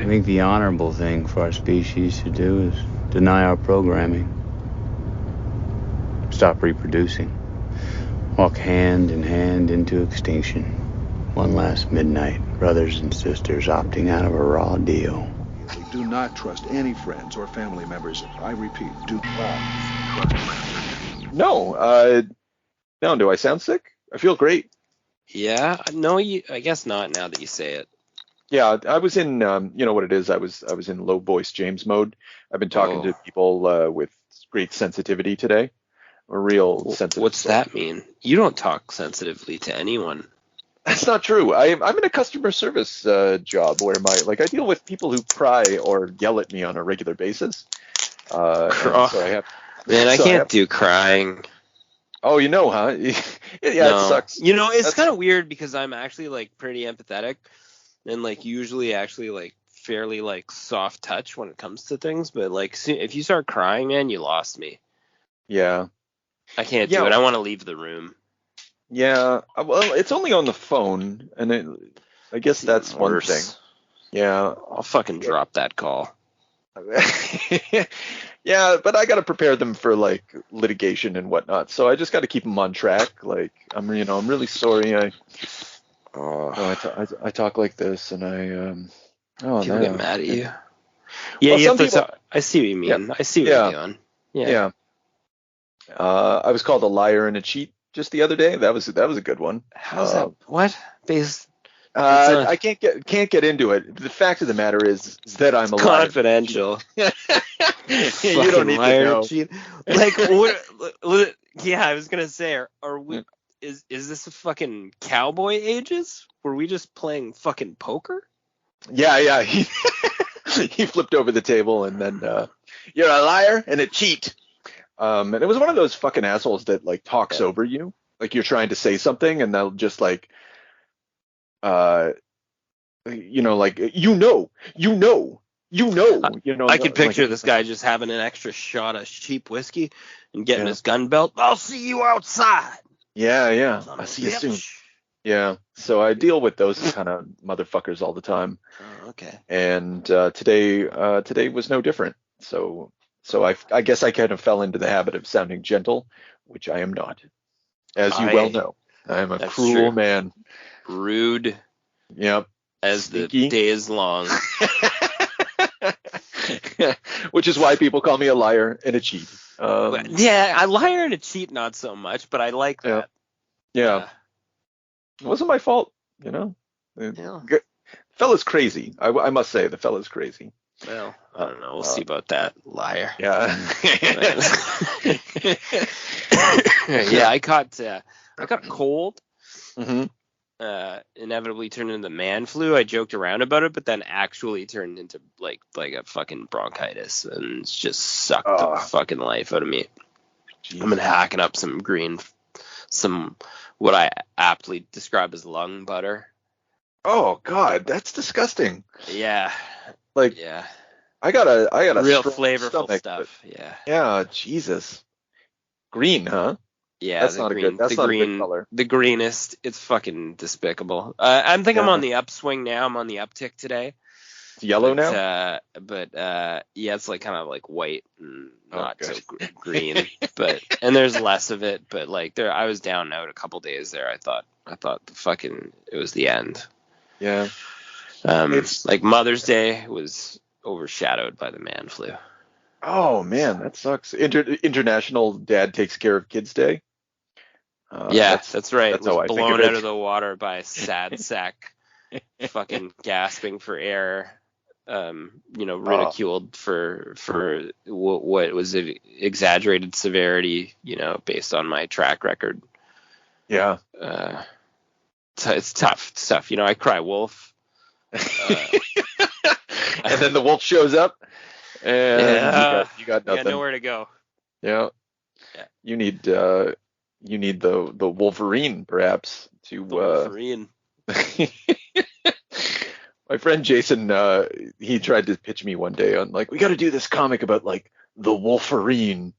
think the honorable thing for our species to do is deny our programming. Stop reproducing. Walk hand in hand into extinction. One last midnight, brothers and sisters opting out of a raw deal. Do not trust any friends or family members. I repeat, do not trust friends. No, do I sound sick? I feel great. Yeah, no, I guess not now that you say it. Yeah, I was in, you know what it is? I was in low voice James mode. I've been talking to people with great sensitivity today. A real sensitive. What's that mean? You don't talk sensitively to anyone. That's not true. I'm in a customer service job where I deal with people who cry or yell at me on a regular basis. I can't do crying. Oh, you know, huh? Yeah, no. It sucks. You know, it's kind of weird because I'm actually pretty empathetic and usually actually fairly soft touch when it comes to things. But if you start crying, man, you lost me. Yeah. I can't do it. I want to leave the room. Yeah. Well, it's only on the phone, and I guess that's one thing. Yeah. I'll fucking drop that call. Yeah, but I got to prepare them for litigation and whatnot. So I just got to keep them on track. I'm really sorry. I talk like this, and people get mad at you. Yeah, I see what you mean. Yeah. I see what you're doing. Yeah. I was called a liar and a cheat just the other day. That was a good one. How's that? What? I can't get into it. The fact of the matter is that I'm a liar. Confidential. You don't need to know. What? Yeah, I was gonna say, are we? Is this a fucking cowboy ages? Were we just playing fucking poker? Yeah. He flipped over the table and then you're a liar and a cheat. And it was one of those fucking assholes that talks over you, you're trying to say something and they'll just I could picture this guy just having an extra shot of cheap whiskey and getting his gun belt. I'll see you outside. Yeah. I'll see you soon. Yeah. So I deal with those kind of motherfuckers all the time. Oh, okay. And today was no different. So I guess I kind of fell into the habit of sounding gentle, which I am not. As you well know, I am a cruel man. Rude. Yep. As Sneaky. The day is long. Which is why people call me a liar and a cheat. A liar and a cheat, not so much, but I like that. Yeah. It wasn't my fault, Fella's crazy. I must say, the fella's crazy. Well, I don't know. We'll see about that. Liar. Yeah. Yeah, I caught a cold. Mm-hmm. Inevitably turned into man flu. I joked around about it, but then actually turned into like a fucking bronchitis and it's just sucked the fucking life out of me. Jeez. I've been hacking up some what I aptly describe as lung butter. Oh God, that's disgusting. Yeah. Yeah. I got a real flavorful stomach, stuff. Yeah, Jesus. Green, huh? Yeah, that's not a good color. The greenest. It's fucking despicable. I think I'm on the upswing now. I'm on the uptick today. It's yellow now? It's kind of white and not so green. And there's less of it. But I was down out a couple days there. I thought it was the end. Yeah. It's Mother's Day was overshadowed by the man flu. Oh man, that sucks. International Dad Takes Care of Kids Day. That's right. That's it was how I blown think of out of the water by a sad sack, fucking gasping for air. Ridiculed for what was exaggerated severity, based on my track record. Yeah. It's tough. It's tough. I cry wolf. And then the wolf shows up, and you got nothing. You got nowhere to go. Yeah. You need the Wolverine, perhaps, to. Wolverine. My friend Jason, he tried to pitch me one day on we got to do this comic about the Wolverine.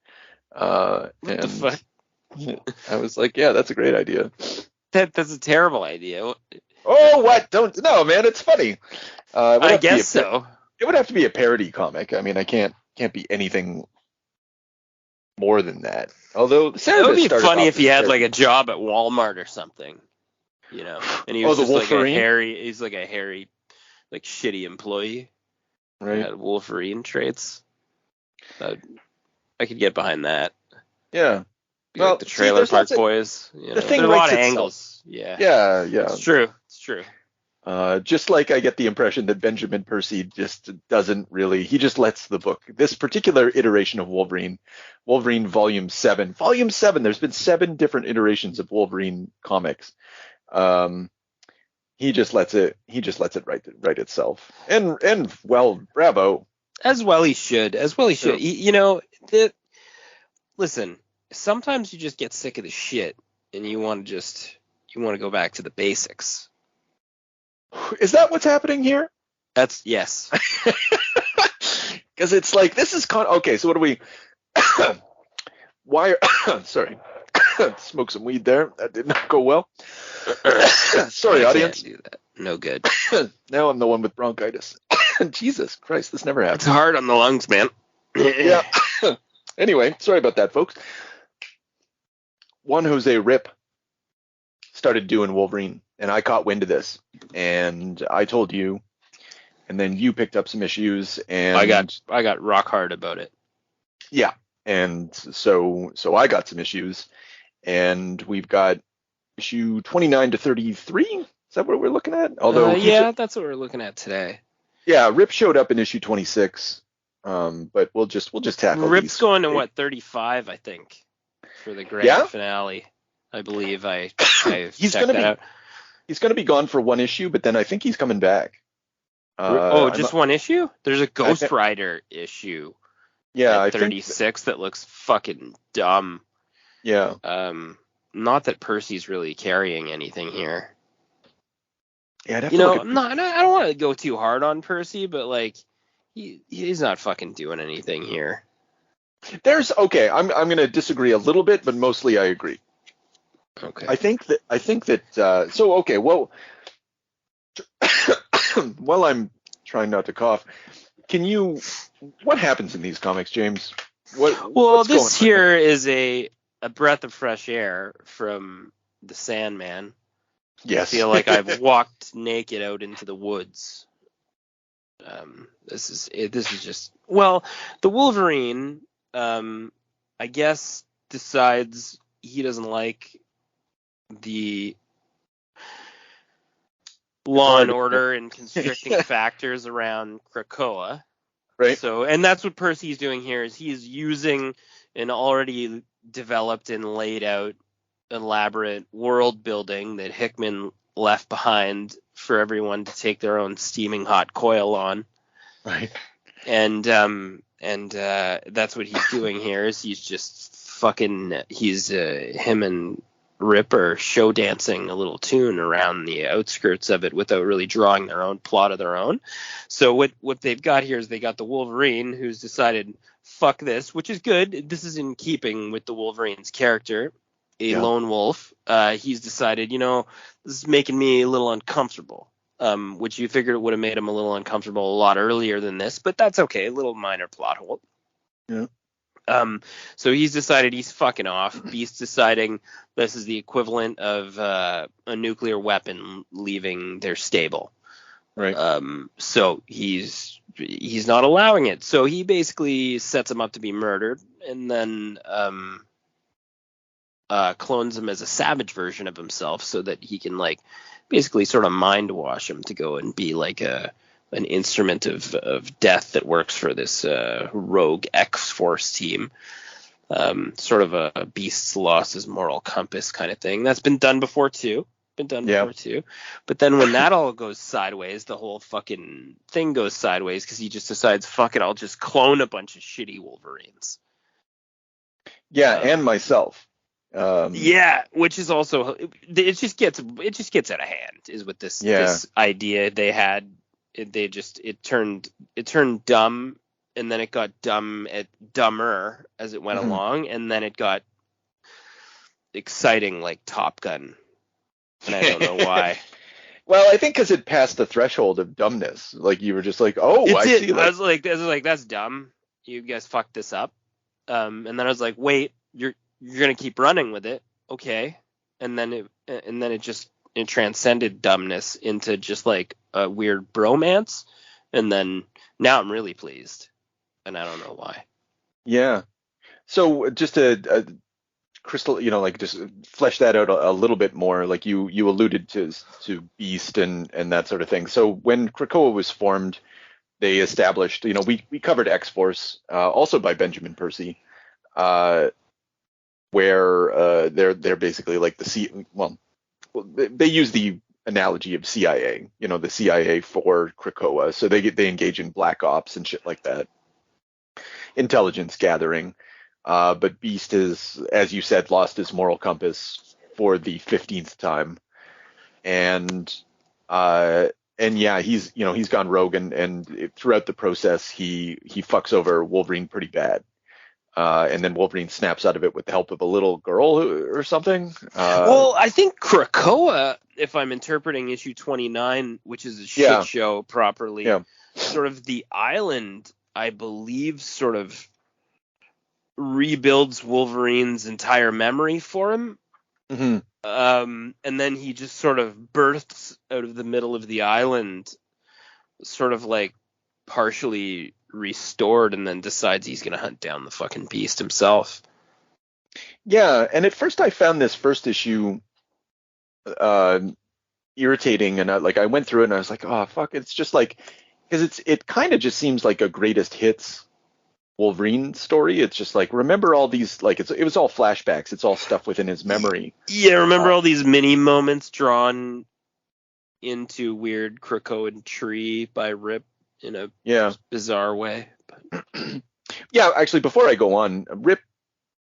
What the fuck? I was like, yeah, that's a great idea. That's a terrible idea. Oh, what? No, man, it's funny. I guess so. It would have to be a parody comic. I mean, I can't be anything more than that. Although It would Cerebus be started funny off if he as had a like a job at Walmart or something, and he was the just like a Wolverine? hairy, he's like a hairy, like shitty employee. right? He had Wolverine traits. I could get behind that. Yeah. Be Well, like the see, Trailer there's Park lots of- Boys. the thing There are a lot writes of itself. angles. Yeah. Yeah. It's true. It's true. Just like I get the impression that Benjamin Percy just doesn't really, he just lets the book, this particular iteration of Wolverine Volume 7, there's been 7 different iterations of Wolverine comics. He just lets it write itself. And well, bravo. As well he should. Yeah. Listen, sometimes you just get sick of the shit and you want to go back to the basics. Is that what's happening here? That's yes. Because it's like, this is okay, so what do we why are sorry. Smoke some weed there. That did not go well. Sorry, audience. Can't do that. No good. Now I'm the one with bronchitis. Jesus Christ, this never It's happened. hard on the lungs, man. Yeah. Anyway, sorry about that, folks. Juan Jose Rip started doing Wolverine, and I caught wind of this, and I told you, and then you picked up some issues, and I got rock hard about it. yeah, and so I got some issues, and we've got issue 29 to 33. Is that what we're looking at? Although that's what we're looking at today. yeah, Rip showed up in issue 26. But we'll just tackle Rip's these. going to 35, I think, for the grand finale. I believe He's checked that out. He's gonna be gone for one issue, but then I think he's coming back. Just one issue? There's a Ghost Rider issue. Yeah, at 36 that looks fucking dumb. Yeah. Not that Percy's really carrying anything here. Yeah, I'd have to look at I don't want to go too hard on Percy, but like he's not fucking doing anything here. I'm gonna disagree a little bit, but mostly I agree. Okay. I think that so okay, well while I'm trying not to cough, what happens in these comics, James? This here is a breath of fresh air from the Sandman. Yes. I feel like I've walked naked out into the woods. This is just the Wolverine I guess decides he doesn't like the law and order and constricting factors around Krakoa. Right. So, and that's what Percy's doing here is he's using an already developed and laid out elaborate world building that Hickman left behind for everyone to take their own steaming hot coil on. Right. And that's what he's doing here is he's just fucking him and Rip are show dancing a little tune around the outskirts of it without really drawing their own plot of their own. So what they've got here is they got the Wolverine who's decided fuck this, which is good. This is in keeping with the Wolverine's character, lone wolf. He's decided, this is making me a little uncomfortable. Which you figured it would have made him a little uncomfortable a lot earlier than this, but that's okay. A little minor plot hole. Yeah. So he's decided he's fucking off. Beast's deciding this is the equivalent of a nuclear weapon leaving their stable. Right. So he's not allowing it. So he basically sets him up to be murdered, and then clones him as a savage version of himself, so that he can basically sort of mind wash him to go and be like an instrument of death that works for this rogue X-Force team. Sort of a Beast's lost his moral compass kind of thing. That's been done before too. But then when that all goes sideways, the whole fucking thing goes sideways because he just decides, fuck it, I'll just clone a bunch of shitty Wolverines. Yeah, and myself. Which is also it just gets out of hand is what this idea they had. It turned dumb, and then it got dumber as it went along, and then it got exciting like Top Gun, and I don't know why. Well, I think because it passed the threshold of dumbness. Like you were just like, oh, I see. I was like, that's dumb. You guys fucked this up. And then I was like, wait, you're gonna keep running with it, okay? And then it transcended dumbness into just like a weird bromance, and then now I'm really pleased, and I don't know why. Yeah. So just to crystal, like just flesh that out a little bit more. Like you alluded to Beast and that sort of thing. So when Krakoa was formed, they established, we covered X-Force, also by Benjamin Percy, where they're basically like they use the analogy of CIA, the CIA for Krakoa. So they engage in black ops and shit like that, intelligence gathering. But Beast is, as you said, lost his moral compass for the 15th time, and yeah, he's gone rogue, and throughout the process he fucks over Wolverine pretty bad. And then Wolverine snaps out of it with the help of a little girl or something. Well, I think Krakoa, if I'm interpreting issue 29, which is a shit show properly, sort of the island, I believe, sort of rebuilds Wolverine's entire memory for him. Mm-hmm. And then he just sort of bursts out of the middle of the island, sort of like partially restored, and then decides he's going to hunt down the fucking Beast himself. Yeah, and at first I found this first issue irritating, and I went through it and I was like, oh fuck, it's just like, because it kind of just seems like a greatest hits Wolverine story. It's just like, remember all these, like it was all flashbacks, it's all stuff within his memory. Yeah, remember all these mini moments drawn into weird Krakoan tree by Rip in a bizarre way. But yeah, actually, before I go on, Rip,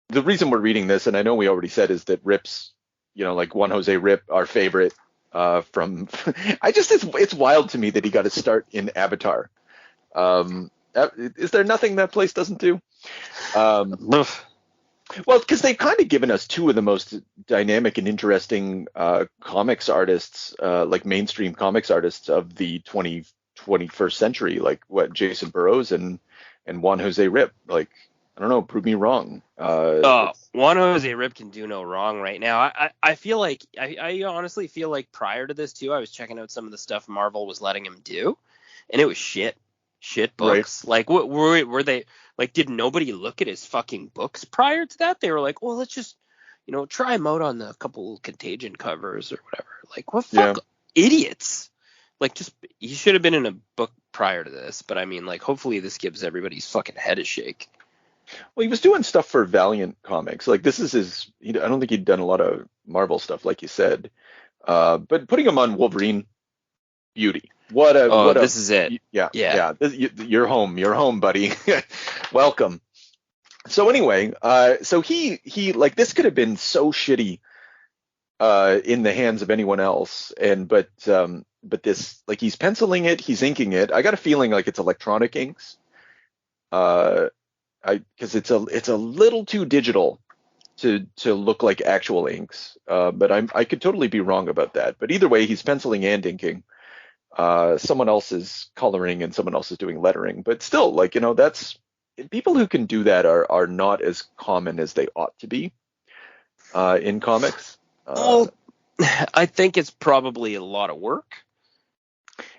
the reason we're reading this, and I know we already said, is that Rip's, like Juan Jose Rip, our favorite from it's wild to me that he got to start in Avatar. Is there nothing that place doesn't do? Well, because they've kind of given us two of the most dynamic and interesting comics artists, like mainstream comics artists of the 21st century, like what Jason Burrows and Juan Jose Rip. Like, I don't know, prove me wrong. Juan Jose Rip can do no wrong right now. I feel like I honestly feel like prior to this too, I was checking out some of the stuff Marvel was letting him do, and it was shit books. Right. Like, what were they like? Did nobody look at his fucking books prior to that? They were like, well, let's just try him out on the couple Contagion covers or whatever. Like, what fuck idiots? Like, just he should have been in a book prior to this. But I mean, like, hopefully this gives everybody's fucking head a shake. Well, he was doing stuff for Valiant Comics. Like, this is his. I don't think he'd done a lot of Marvel stuff, like you said. But putting him on Wolverine, beauty. This is it. Yeah. You're home, buddy. Welcome. So anyway, so he like, this could have been so shitty in the hands of anyone else, but this, like, he's penciling it, he's inking it. I got a feeling like it's electronic inks, because it's a little too digital to look like actual inks. But I could totally be wrong about that. But either way, he's penciling and inking. Someone else is coloring and someone else is doing lettering, but still, like, that's, people who can do that are not as common as they ought to be in comics. Well, I think it's probably a lot of work.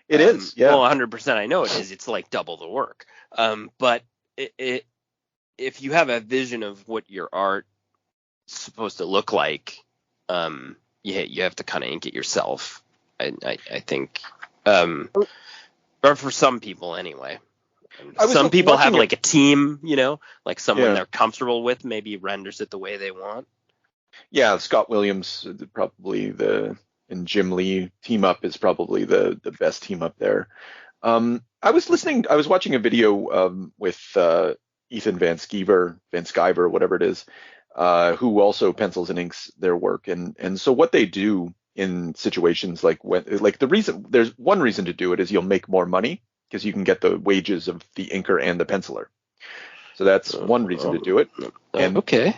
It is, yeah. Well, 100%, I know it is. It's like double the work. But if you have a vision of what your art is supposed to look like, you have to kind of ink it yourself. I think. Or for some people anyway. Some people have like a team, like someone they're comfortable with maybe renders it the way they want. Yeah, Scott Williams probably and Jim Lee team up is probably the best team up there. I was watching a video with Ethan Van Sciver, whatever it is, who also pencils and inks their work, and so what they do in situations like there's one reason to do it is you'll make more money because you can get the wages of the inker and the penciler. So that's one reason to do it. Okay.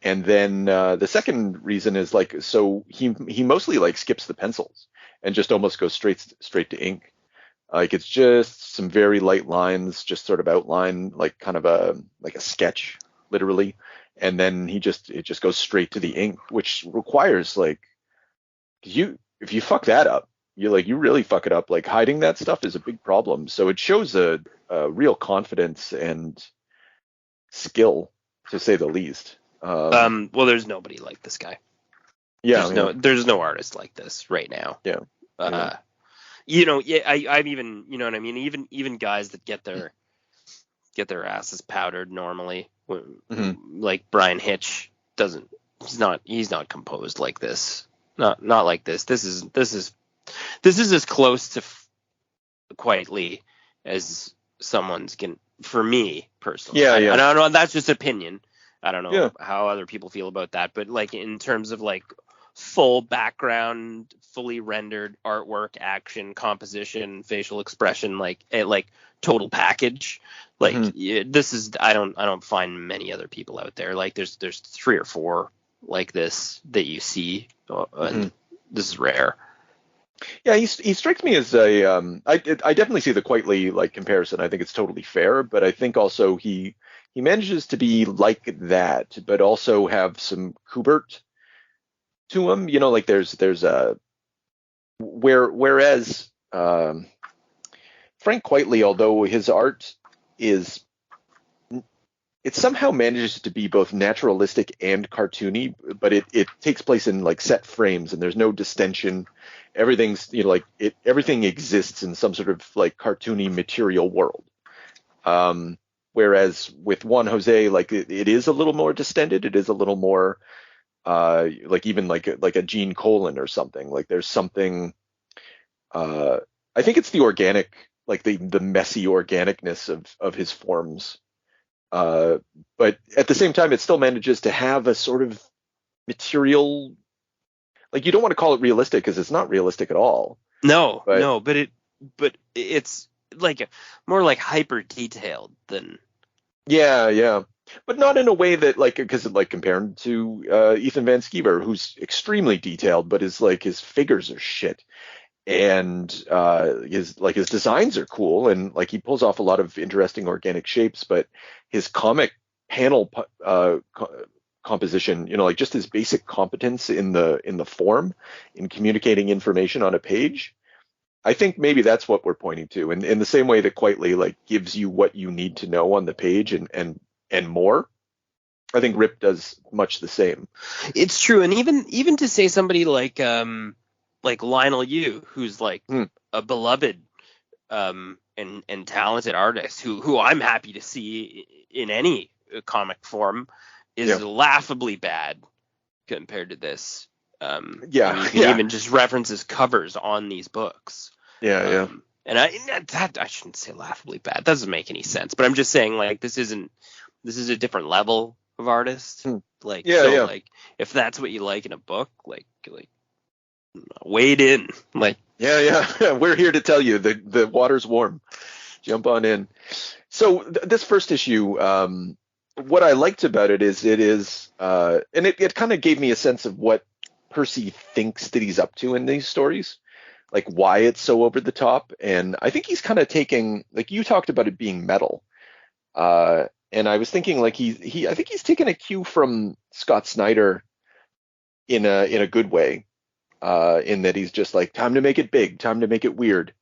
And then the second reason is, like, so he mostly like skips the pencils, and just almost goes straight to ink. Like it's just some very light lines, just sort of outline, like kind of a sketch, literally, and then it just goes straight to the ink, which requires like if you fuck that up, you really fuck it up. Like hiding that stuff is a big problem. So it shows a real confidence and skill, to say the least. Well, there's nobody like this guy. Yeah, there's no artist like this right now. Yeah. I've even, you know what I mean? Even guys that get their asses powdered normally, like Brian Hitch he's not composed like this. Not like this. This is as close to quietly as someone's for me personally. Yeah. I don't know. That's just opinion. I don't know how other people feel about that, but like in terms of like full background, fully rendered artwork, action, composition, facial expression, like total package. Like this is, I don't find many other people out there. Like there's 3 or 4 like this that you see, and this is rare. Yeah, he strikes me as I definitely see the Quitely like comparison. I think it's totally fair, but I think also he manages to be like that, but also have some Kubert to him. Like there's a whereas Frank Quitely, although his art it somehow manages to be both naturalistic and cartoony, but it takes place in like set frames and there's no distension. Everything's everything exists in some sort of like cartoony material world. Whereas with Juan Jose, like it is a little more distended. It is a little more like even like a Gene Colan or something. Like there's something. I think it's the organic, like the messy organicness of his forms. But at the same time, it still manages to have a sort of material. Like you don't want to call it realistic because it's not realistic at all. No, but it's like more like hyper detailed than. Yeah, but not in a way that like, because like compared to Ethan Van Sciver, who's extremely detailed, but his figures are shit, and his designs are cool, and like he pulls off a lot of interesting organic shapes, but his comic panel composition, like just his basic competence in the form, in communicating information on a page. I think maybe that's what we're pointing to, and in the same way that Quitely like gives you what you need to know on the page and more. I think Rip does much the same. It's true, and even to say somebody like Lionel Yu, who's like a beloved and talented artist, who I'm happy to see in any comic form, is laughably bad compared to this. Even just references covers on these books. And I shouldn't say laughably bad. That doesn't make any sense. But I'm just saying, like, this is a different level of artist. Like, like if that's what you like in a book, like wade in. Like, we're here to tell you the water's warm. Jump on in. So this first issue, what I liked about it is and it kind of gave me a sense of what Percy thinks that he's up to in these stories, like why it's so over the top. And I think he's kind of taking, like you talked about it being metal, and I was thinking like I think he's taking a cue from Scott Snyder in a good way, in that he's just like, time to make it big, time to make it weird,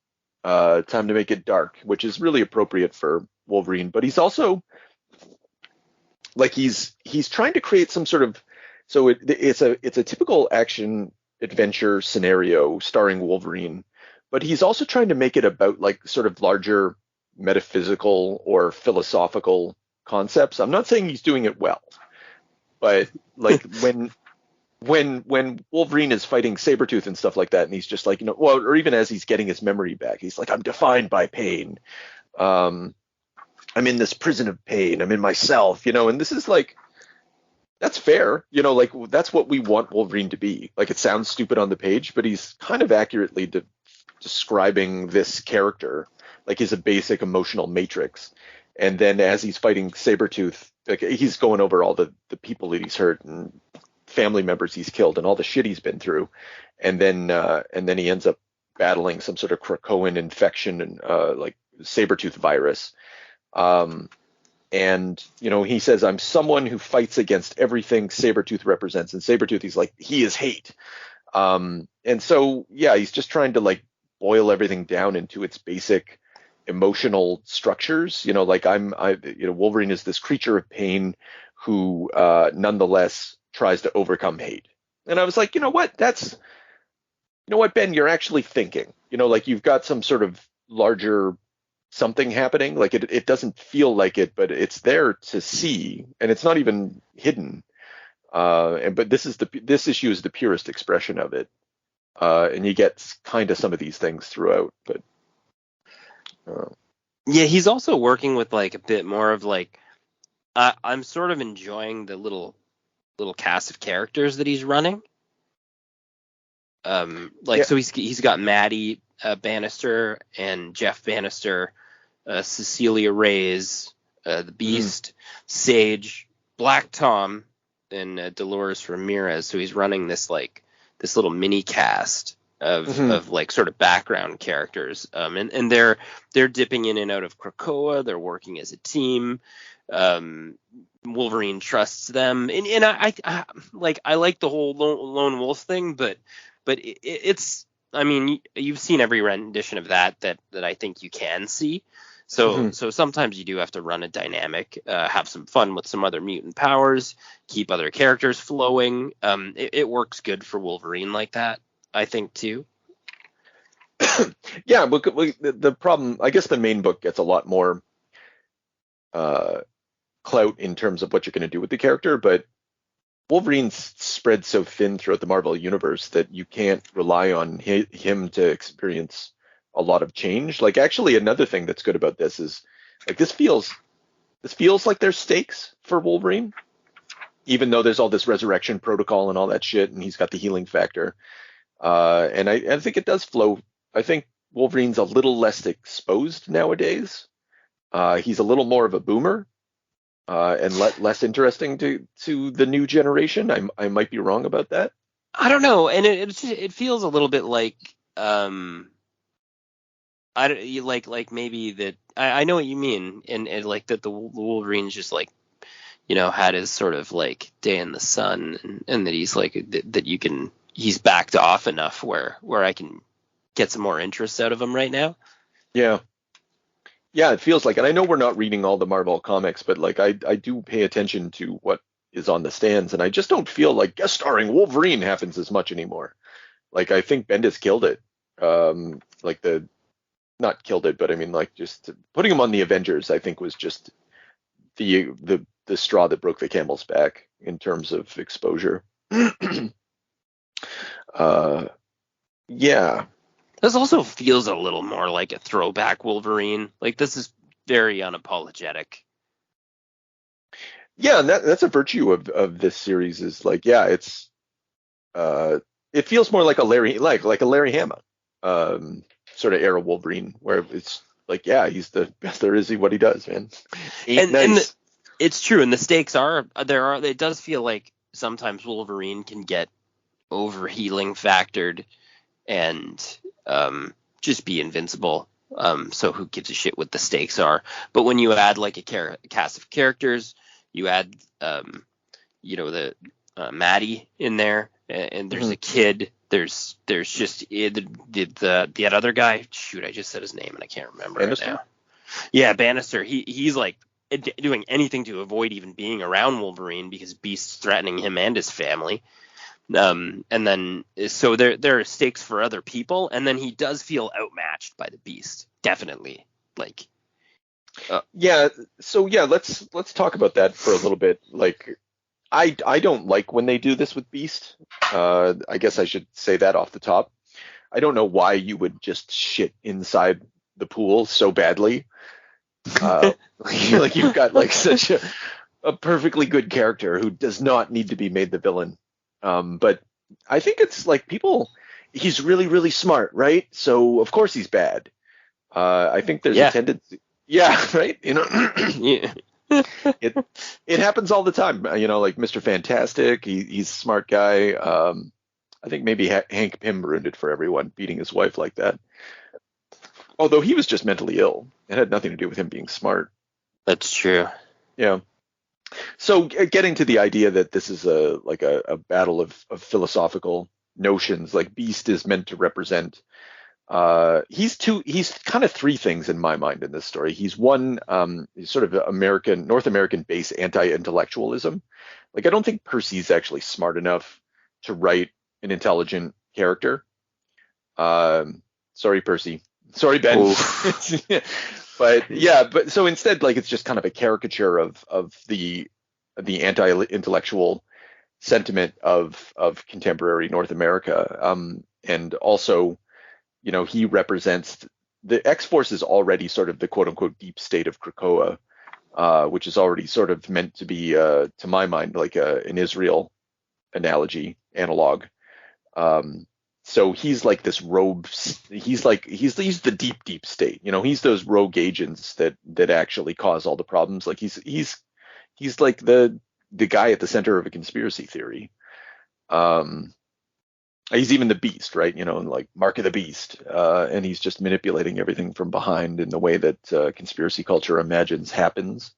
time to make it dark, which is really appropriate for Wolverine. But he's also like he's trying to create some sort of, so it's a typical action adventure scenario starring Wolverine, but he's also trying to make it about like sort of larger metaphysical or philosophical concepts. I'm not saying he's doing it well, but like when Wolverine is fighting Sabretooth and stuff like that, and he's just like, or even as he's getting his memory back, he's like, I'm defined by pain. I'm in this prison of pain. I'm in myself, and this is like, that's fair. Like that's what we want Wolverine to be. Like it sounds stupid on the page, but he's kind of accurately describing this character. Like he's a basic emotional matrix. And then as he's fighting Sabretooth, like he's going over all the people that he's hurt and family members he's killed and all the shit he's been through. And then he ends up battling some sort of Krakoan infection and like saber-tooth virus. And, you know, he says, I'm someone who fights against everything Sabretooth represents. And Sabretooth, he's like, he is hate. And so, yeah, he's just trying to like boil everything down into its basic emotional structures. You know, like Wolverine is this creature of pain who nonetheless tries to overcome hate. And I was like, you know what, Ben, you're actually thinking, you know, like you've got some sort of larger something happening. Like it doesn't feel like it, but it's there to see, and it's not even hidden. But this issue is the purest expression of it, and you get kind of some of these things throughout. But yeah, he's also working with like a bit more of like I'm sort of enjoying the little cast of characters that he's running. So he's got Maddie Bannister and Jeff Bannister, Cecilia Reyes, the Beast, Sage, Black Tom, and Dolores Ramirez. So he's running this little mini cast of like sort of background characters. And they're dipping in and out of Krakoa. They're working as a team. Wolverine trusts them, and I like the whole lone wolf thing, but it's, I mean, you've seen every rendition of that I think you can see. So sometimes you do have to run a dynamic, have some fun with some other mutant powers, keep other characters flowing. It works good for Wolverine like that, I think, too. Yeah, but the problem, I guess the main book gets a lot more clout in terms of what you're going to do with the character, but Wolverine's spread so thin throughout the Marvel universe that you can't rely on him to experience a lot of change. Like, actually, another thing that's good about this is like this feels like there's stakes for Wolverine, even though there's all this resurrection protocol and all that shit, and he's got the healing factor. And I think it does flow. I think Wolverine's a little less exposed nowadays. He's a little more of a boomer. And less interesting to the new generation. I might be wrong about that. I don't know, and it feels a little bit like maybe that I know what you mean, and like that the Wolverine's just like, you know, had his sort of like day in the sun, and that he's like that he's backed off enough where I can get some more interest out of him right now. Yeah. Yeah, it feels like, and I know we're not reading all the Marvel comics, but like I do pay attention to what is on the stands, and I just don't feel like guest starring Wolverine happens as much anymore. Like, I think Bendis killed it. Not killed it, but I mean, like, just putting him on the Avengers, I think, was just the straw that broke the camel's back in terms of exposure. Yeah. This also feels a little more like a throwback Wolverine. Like, this is very unapologetic. Yeah, and that's a virtue of this series is like, yeah, it's it feels more like a Larry Hama sort of era Wolverine, where it's like, yeah, he's the best there is at what he does, man. And it's true, and the stakes are there. It does feel like sometimes Wolverine can get over healing factored and just be invincible. So who gives a shit what the stakes are? But when you add like a cast of characters, you add the Maddie in there, and there's a kid. There's just the other guy. Shoot, I just said his name and I can't remember it now. Yeah, Bannister. He's like doing anything to avoid even being around Wolverine because Beast's threatening him and his family. And then so there are stakes for other people, and then he does feel outmatched by the Beast, definitely. Like, yeah. So yeah, let's talk about that for a little bit. Like, I don't like when they do this with Beast. I guess I should say that off the top. I don't know why you would just shit inside the pool so badly. Like you've got like such a perfectly good character who does not need to be made the villain. But I think it's like he's really, really smart, right? So of course he's bad. I think there's a tendency. Yeah, right. You know, yeah. It happens all the time. You know, like Mr. Fantastic, he's a smart guy. I think maybe Hank Pym ruined it for everyone, beating his wife like that. Although he was just mentally ill. It had nothing to do with him being smart. That's true. Yeah. So getting to the idea that this is a battle of philosophical notions, like Beast is meant to represent. He's kind of three things in my mind in this story. He's one, sort of North American based anti-intellectualism. Like, I don't think Percy's actually smart enough to write an intelligent character. Sorry, Percy. Sorry, Ben. But so instead, like, it's just kind of a caricature of the anti-intellectual sentiment of contemporary North America. And also, he represents the X-Force is already sort of the quote unquote deep state of Krakoa, which is already sort of meant to be, to my mind, like an Israel analog. So he's like this rogue. He's the deep state. He's those rogue agents that actually cause all the problems. Like he's like the guy at the center of a conspiracy theory. He's even the Beast, right? Like Mark of the Beast, and he's just manipulating everything from behind in the way that conspiracy culture imagines happens.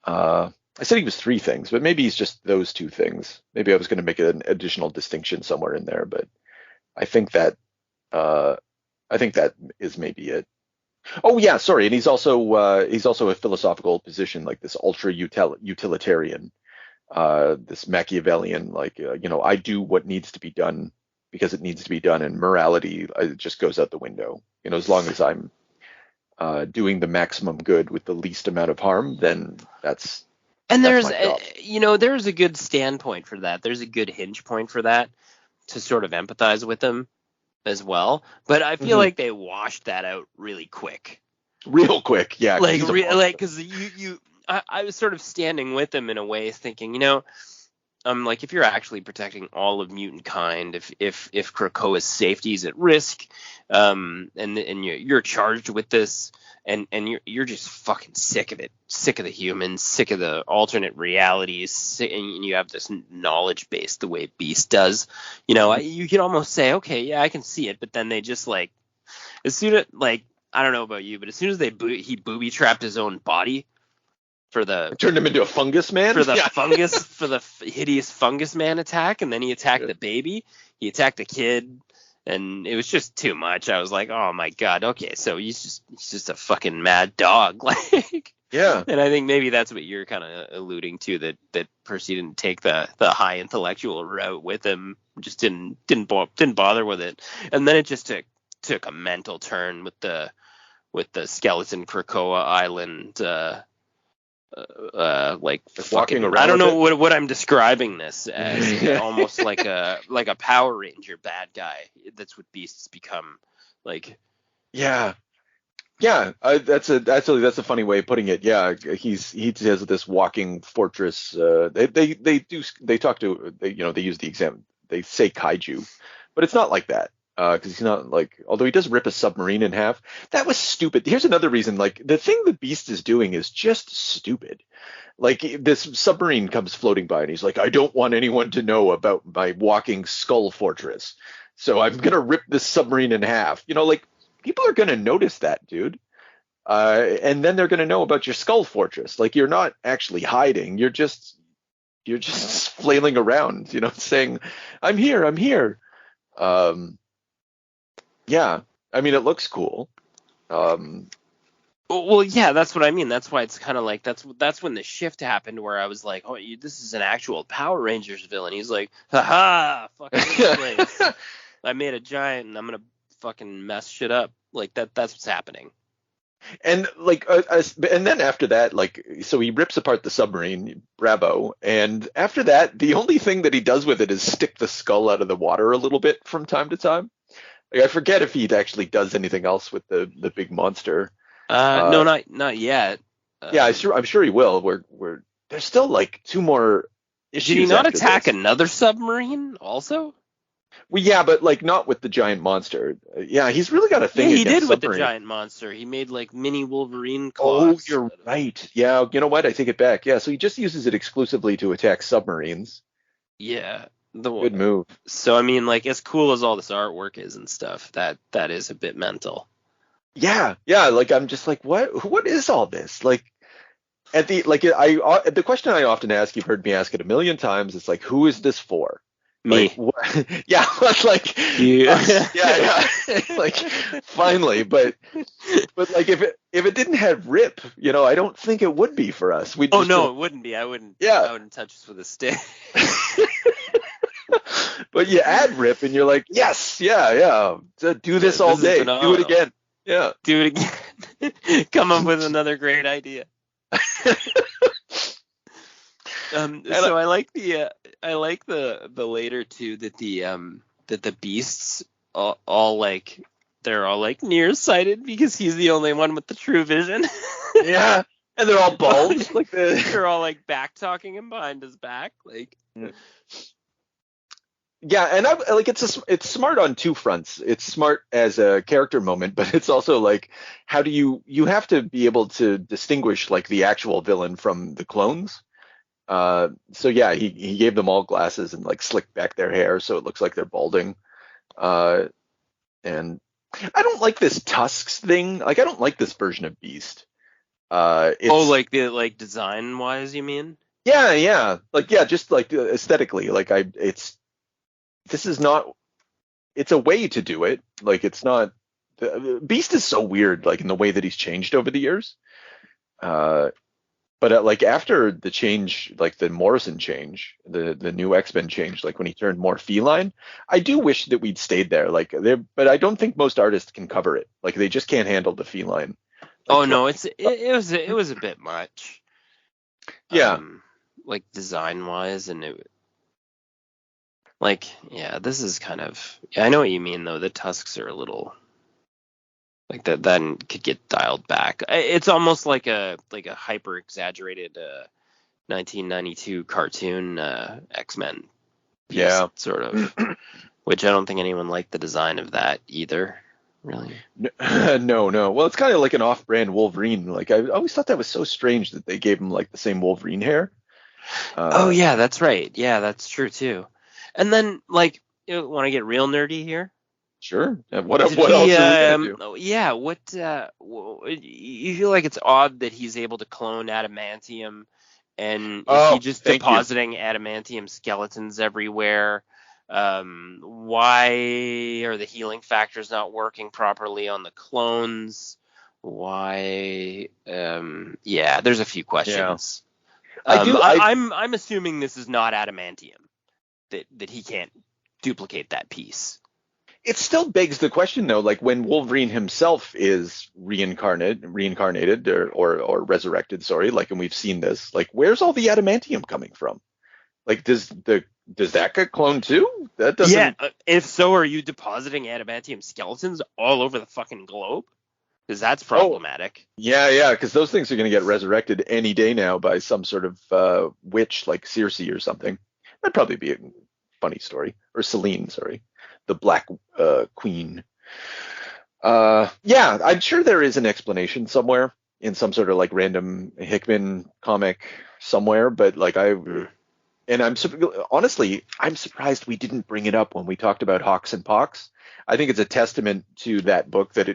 I said he was three things, but maybe he's just those two things. Maybe I was going to make an additional distinction somewhere in there, but I think that is maybe it. Oh yeah, sorry, and he's also a philosophical position, like this ultra utilitarian, this Machiavellian, like I do what needs to be done because it needs to be done, and morality it just goes out the window. As long as I'm doing the maximum good with the least amount of harm, then that's. And there's there's a good standpoint for that. There's a good hinge point for that, to sort of empathize with him as well. But I feel like they washed that out really quick. Real quick, yeah. Because I was sort of standing with him in a way, thinking, like, if you're actually protecting all of mutant kind, if Krakoa's safety is at risk, and you're charged with this, and you're just fucking sick of it, sick of the humans, sick of the alternate realities, and you have this knowledge base the way Beast does, you could almost say, okay, yeah, I can see it, but then they just, like, as soon as, like, I don't know about you, but as soon as he booby trapped his own body turned him into a fungus man for the hideous fungus man attack, and then he attacked the baby, he attacked the kid, and it was just too much. I was like, oh my god, okay, so he's just a fucking mad dog, like. Yeah. And I think maybe that's what you're kind of alluding to, that Percy didn't take the high intellectual route with him, just didn't bother with it, and then it just took a mental turn with the skeleton Krakoa Island. Like walking around. I don't know what I'm describing this as. Almost like a Power Ranger bad guy. That's what Beast's become. Like. Yeah. Yeah. That's a funny way of putting it. Yeah. He has this walking fortress. They use the example. They say kaiju, but it's not like that. Because he's not, like, although he does rip a submarine in half. That was stupid. Here's another reason, like, the thing the Beast is doing is just stupid. Like, this submarine comes floating by and he's like, I don't want anyone to know about my walking skull fortress, so I'm gonna rip this submarine in half. Like, people are gonna notice that, dude. And then they're gonna know about your skull fortress. Like, you're not actually hiding, you're just flailing around, saying, I'm here. Yeah, I mean, it looks cool. Well, yeah, that's what I mean. That's why it's kind of like that's when the shift happened, where I was like, oh, this is an actual Power Rangers villain. He's like, haha, fucking this place. I made a giant, and I'm gonna fucking mess shit up. Like that's what's happening. And like, and then after that, like, so he rips apart the submarine, bravo. And after that, the only thing that he does with it is stick the skull out of the water a little bit from time to time. Like, I forget if he actually does anything else with the big monster. No, not yet. Yeah, I'm sure he will. We're there's still like two more issues. Did he not attack another submarine also? Well, yeah, but like not with the giant monster. Yeah, he's really got a thing. Yeah, he did with the giant monster. He made like mini Wolverine claws. Oh, you're right. Yeah, you know what? I take it back. Yeah, so he just uses it exclusively to attack submarines. Yeah. Good move. So I mean, like, as cool as all this artwork is and stuff, that is a bit mental. Yeah, like I'm just like, what is all this? Like the question I often ask, you've heard me ask it a million times, it's like, who is this for? Me. Like, yeah, like You. yeah, like finally, but like if it didn't have Rip, I don't think it would be for us. We'd Oh just no, it wouldn't be. I wouldn't touch this with a stick. But you add Rip and you're like, yes, yeah. Do this all day. Do it again. Yeah. Do it again. Come up with another great idea. So I like the later too, that the beasts all like, they're all like nearsighted because he's the only one with the true vision. Yeah. And they're all bald. Like they're all like back talking him behind his back. Like yeah, and I like it's smart on two fronts. It's smart as a character moment, but it's also like, how do you have to be able to distinguish like the actual villain from the clones. So yeah, he gave them all glasses and like slicked back their hair so it looks like they're balding. And I don't like this tusks thing. Like, I don't like this version of Beast. Like the like design wise, you mean? Yeah. Like, yeah, just like aesthetically, like this is not. It's a way to do it. Like, it's not. Beast is so weird, like in the way that he's changed over the years. But like after the change, like the Morrison change, the new X-Men change, like when he turned more feline, I do wish that we'd stayed there. Like but I don't think most artists can cover it. Like, they just can't handle the feline. Like, oh no, it was a bit much. Yeah. Like design wise, and it. Like, yeah, this is kind of. Yeah, I know what you mean though. The tusks are a little. Like that could get dialed back. It's almost like a hyper exaggerated 1992 cartoon X-Men piece, yeah, sort of. Which I don't think anyone liked the design of that either, really. No. Well, it's kind of like an off-brand Wolverine. Like, I always thought that was so strange that they gave him like the same Wolverine hair. Oh yeah, that's right. Yeah, that's true too. And then, like, you want to get real nerdy here? Sure. What else are we gonna do? Yeah. You feel like it's odd that he's able to clone adamantium, and is he just depositing adamantium skeletons everywhere? Why are the healing factors not working properly on the clones? Why? Yeah, there's a few questions. Yeah. I'm assuming this is not adamantium. That he can't duplicate that piece. It still begs the question, though, like when Wolverine himself is reincarnated or resurrected, like, and we've seen this, like, where's all the adamantium coming from? Like, does that get cloned too? That doesn't. Yeah. If so, are you depositing adamantium skeletons all over the fucking globe? Because that's problematic. Yeah, because those things are going to get resurrected any day now by some sort of witch like Circe or something. That'd probably be a funny story. Or Selene, sorry. The Black Queen. Yeah, I'm sure there is an explanation somewhere in some sort of like random Hickman comic somewhere, but like honestly, I'm surprised we didn't bring it up when we talked about Hawks and Pox. I think it's a testament to that book that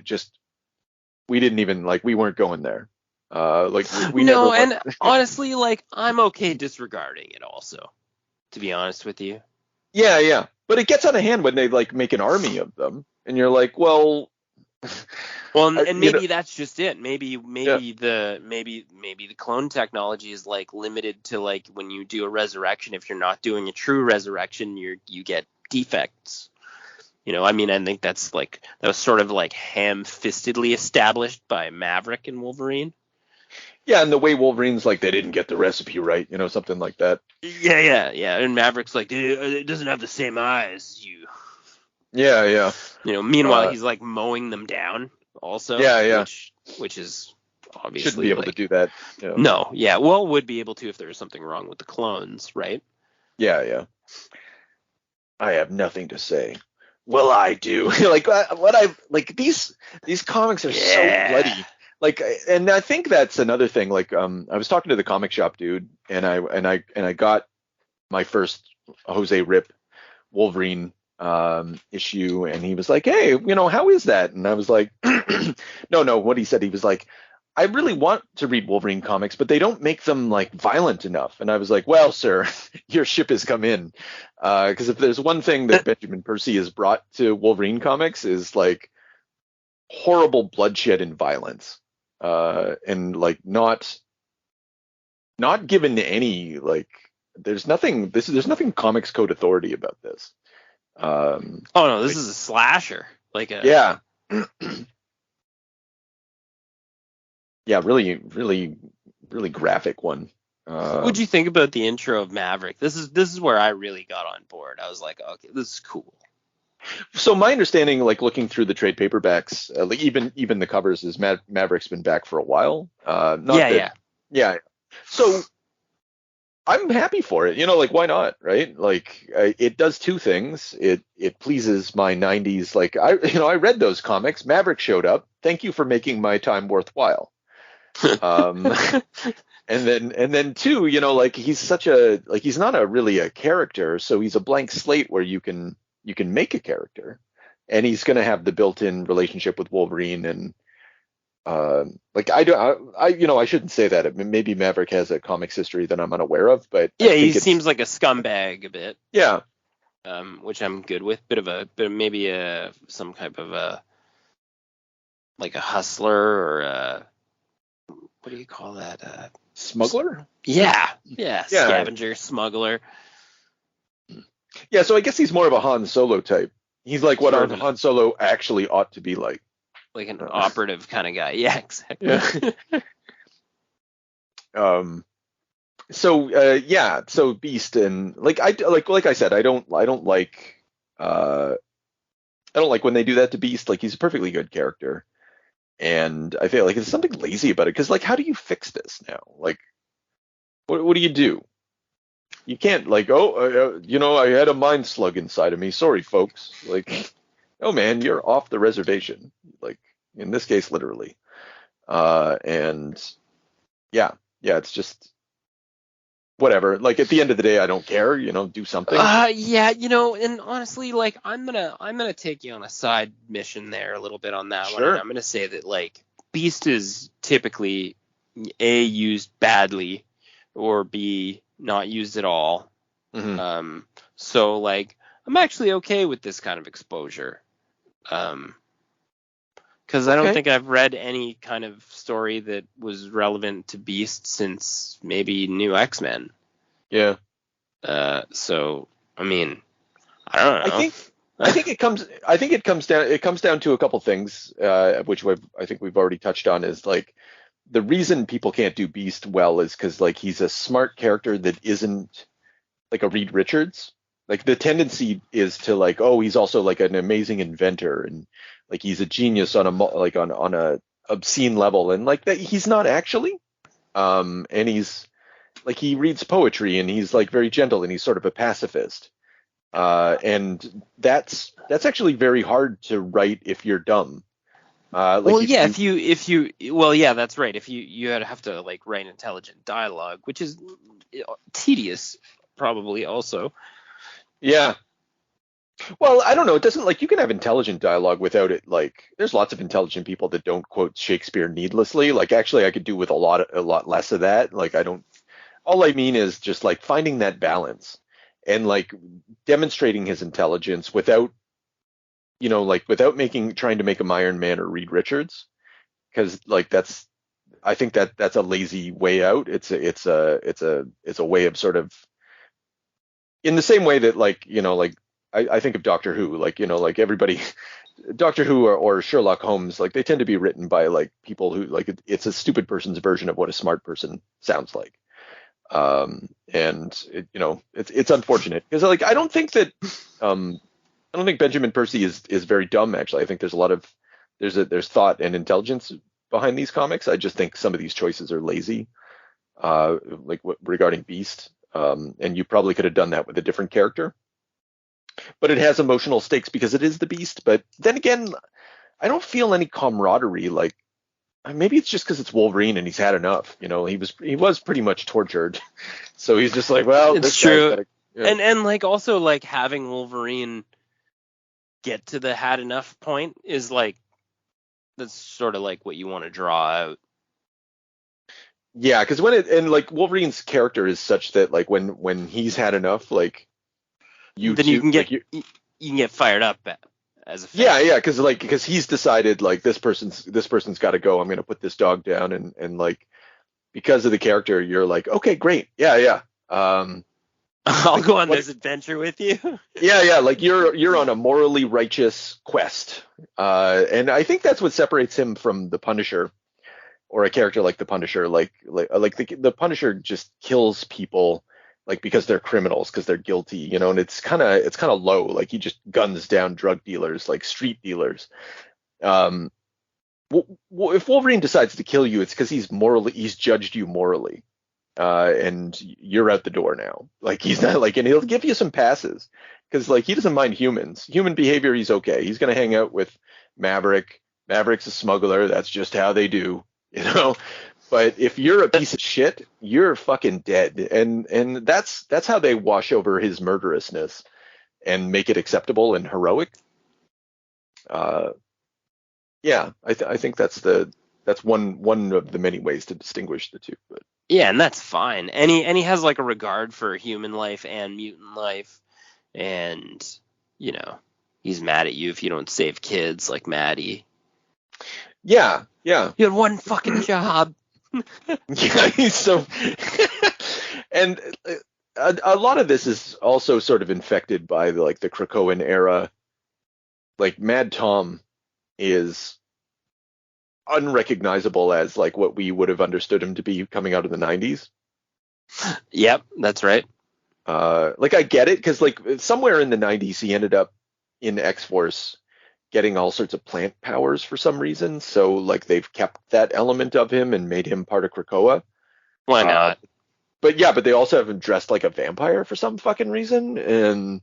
we didn't even, like, we weren't going there. We no, never and honestly, like, I'm okay disregarding it also, to be honest with you. Yeah. But it gets out of hand when they like make an army of them, and you're like, well, and maybe that's just it. Maybe the clone technology is like limited to like when you do a resurrection. If you're not doing a true resurrection, you get defects. I mean, I think that was sort of like ham-fistedly established by Maverick and Wolverine. Yeah, and the way Wolverine's like, they didn't get the recipe right, something like that. Yeah. And Maverick's like, it doesn't have the same eyes as you. Yeah. Meanwhile, he's like mowing them down also. Yeah. Which is obviously shouldn't be able to do that. No, yeah. Well, would be able to if there was something wrong with the clones, right? Yeah. I have nothing to say. Well, I do. These comics are so bloody. Like, and I think that's another thing. Like, I was talking to the comic shop dude, and I got my first Jose Rip Wolverine issue, and he was like, hey, how is that? And I was like, no, what he said, he was like, I really want to read Wolverine comics, but they don't make them like violent enough. And I was like, well, sir, your ship has come in. Because if there's one thing that Benjamin Percy has brought to Wolverine comics is like horrible bloodshed and violence, and like not given any like there's nothing comics code authority about this. Oh no, this is a slasher, like a yeah. Yeah, really, really, really graphic one. What'd you think about the intro of Maverick? This is where I really got on board. I was like, okay, this is cool. So my understanding, like looking through the trade paperbacks, like even the covers, is Maverick's been back for a while. Yeah. So I'm happy for it. Like why not, right? Like it does two things. It pleases my 90s. Like I read those comics. Maverick showed up. Thank you for making my time worthwhile. And then two, like he's such a like he's not really a character, so he's a blank slate where you can make a character, and he's going to have the built-in relationship with Wolverine, and like I shouldn't say that. Maybe Maverick has a comics history that I'm unaware of, but yeah, he seems like a scumbag a bit. Yeah. Which I'm good with. Maybe some type of a like a hustler or a, what do you call that? Smuggler? Yeah, scavenger, smuggler. Yeah, so I guess he's more of a Han Solo type. He's like what Han Solo actually ought to be like. Like an operative kind of guy. Yeah, exactly. Yeah. So Beast, and like I said, I don't like when they do that to Beast. Like he's a perfectly good character. And I feel like there's something lazy about it, because like, how do you fix this now? Like, what do you do? You can't like, I had a mind slug inside of me. Sorry, folks. Like, oh man, you're off the reservation. Like in this case, literally. And yeah, it's just whatever. Like at the end of the day, I don't care. Do something. Yeah, and honestly, like I'm gonna take you on a side mission there a little bit on that one. And I'm gonna say that like Beast is typically A, used badly, or B, not used at all. Mm-hmm. So like I'm actually okay with this kind of exposure. Because I don't think I've read any kind of story that was relevant to Beast since maybe New X-Men. Yeah. So I mean, I don't know. I think it comes down to a couple things, which I think we've already touched on. Is like the reason people can't do Beast well is because like he's a smart character that isn't like a Reed Richards. Like the tendency is to like, oh, he's also like an amazing inventor, and like he's a genius on a obscene level, and like that he's not actually. And he's like, he reads poetry, and he's like very gentle, and he's sort of a pacifist. And that's actually very hard to write if you're dumb. That's right. If you have to like write intelligent dialogue, which is tedious, probably also. Yeah. Well, I don't know. It doesn't, like, you can have intelligent dialogue without it. Like, there's lots of intelligent people that don't quote Shakespeare needlessly. Like, actually, I could do with a lot less of that. Like, all I mean is just like finding that balance and like demonstrating his intelligence without trying to make him Iron Man or Reed Richards. Because like, I think that's a lazy way out. It's a way of sort of, in the same way that like, I think of Doctor Who, like, like everybody, Doctor Who or Sherlock Holmes, like they tend to be written by like people who like, it's a stupid person's version of what a smart person sounds like. And it's unfortunate because like, I don't think Benjamin Percy is very dumb. Actually, I think there's thought and intelligence behind these comics. I just think some of these choices are lazy, regarding Beast. And you probably could have done that with a different character, but it has emotional stakes because it is the Beast. But then again, I don't feel any camaraderie. Like, maybe it's just because it's Wolverine and he's had enough. He was pretty much tortured, so he's just like, well, it's true. Yeah. And like also like having Wolverine get to the had enough point is like that's sort of like what you want to draw out. Yeah, because like Wolverine's character is such that like when he's had enough, like Then you can like get you can get fired up as a fan. yeah, because he's decided like this person's got to go. I'm gonna put this dog down, and like because of the character, you're like, okay, great, yeah. I'll Like, go on this adventure with you. yeah, like you're on a morally righteous quest, and I think that's what separates him from the Punisher, or a character like the Punisher. Like the Punisher just kills people like because they're criminals, because they're guilty, and it's kind of low. Like he just guns down drug dealers, like street dealers. Um, if Wolverine decides to kill you, it's because he's judged you morally. And you're out the door now. Like he's not like, and he'll give you some passes because like he doesn't mind human behavior. He's okay. He's gonna hang out with Maverick. Maverick's a smuggler. That's just how they do, But if you're a piece of shit, you're fucking dead. And that's how they wash over his murderousness and make it acceptable and heroic. Yeah, I think that's one of the many ways to distinguish the two. But Yeah, and that's fine. And he has like a regard for human life and mutant life, and he's mad at you if you don't save kids like Maddie. Yeah. You had one fucking job. Yeah, he's so. And a lot of this is also sort of infected by the Krakoan era. Like Mad Tom is unrecognizable as like what we would have understood him to be coming out of the 90s. Yep, that's right. Like I get it because like somewhere in the 90s he ended up in X-Force getting all sorts of plant powers for some reason. So like they've kept that element of him and made him part of Krakoa. Why not? But they also have him dressed like a vampire for some fucking reason and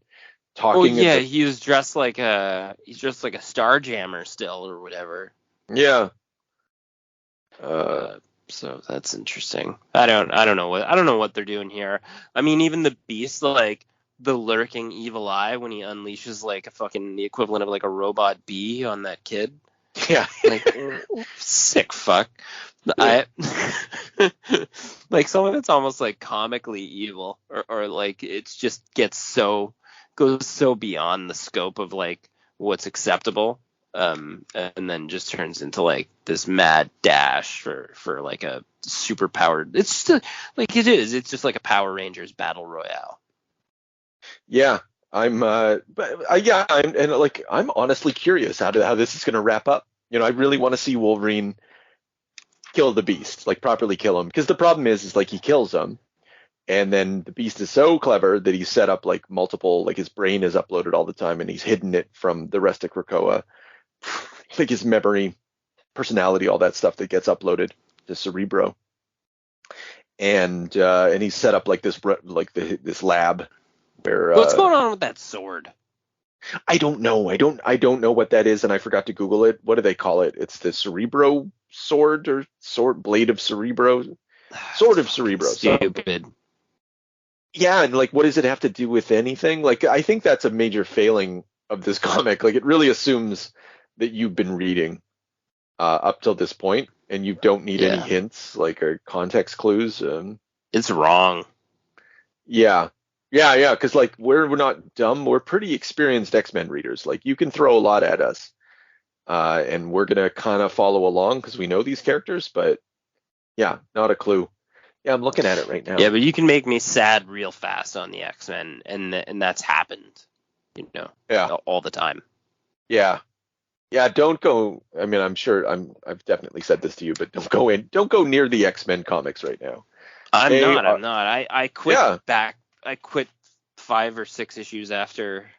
talking. Oh yeah, he's dressed like a Starjammer still or whatever. Yeah. So that's interesting. I don't know what they're doing here. I mean, even the Beast, like the lurking evil eye when he unleashes like a fucking the equivalent of like a robot bee on that kid. Yeah. Like sick fuck. I like some of it's almost like comically evil or like it's just goes so beyond the scope of like what's acceptable. And then just turns into like this mad dash for like a super powered. It's just it's just like a Power Rangers battle royale. Yeah, I'm honestly curious how this is going to wrap up. I really want to see Wolverine kill the Beast, like properly kill him, because the problem is like he kills him, and then the Beast is so clever that he's set up like multiple, like his brain is uploaded all the time, and he's hidden it from the rest of Krakoa. Like his memory, personality, all that stuff that gets uploaded to Cerebro, and he's set up like this lab where. What's going on with that sword? I don't know. I don't know what that is, and I forgot to Google it. What do they call it? It's the Cerebro sword or blade of Cerebro, sword of Cerebro. Stupid. Yeah, and like, what does it have to do with anything? Like, I think that's a major failing of this comic. Like, it really assumes that you've been reading up till this point, and you don't need any hints, like, or context clues. It's wrong. Yeah, because like we're not dumb. We're pretty experienced X-Men readers. Like, you can throw a lot at us, and we're gonna kind of follow along because we know these characters. But yeah, not a clue. Yeah, I'm looking at it right now. Yeah, but you can make me sad real fast on the X-Men, and that's happened, Yeah, all the time. Yeah, don't go. I mean, I've definitely said this to you, but don't go near the X-Men comics right now. I'm not. I quit I quit 5 or 6 issues after.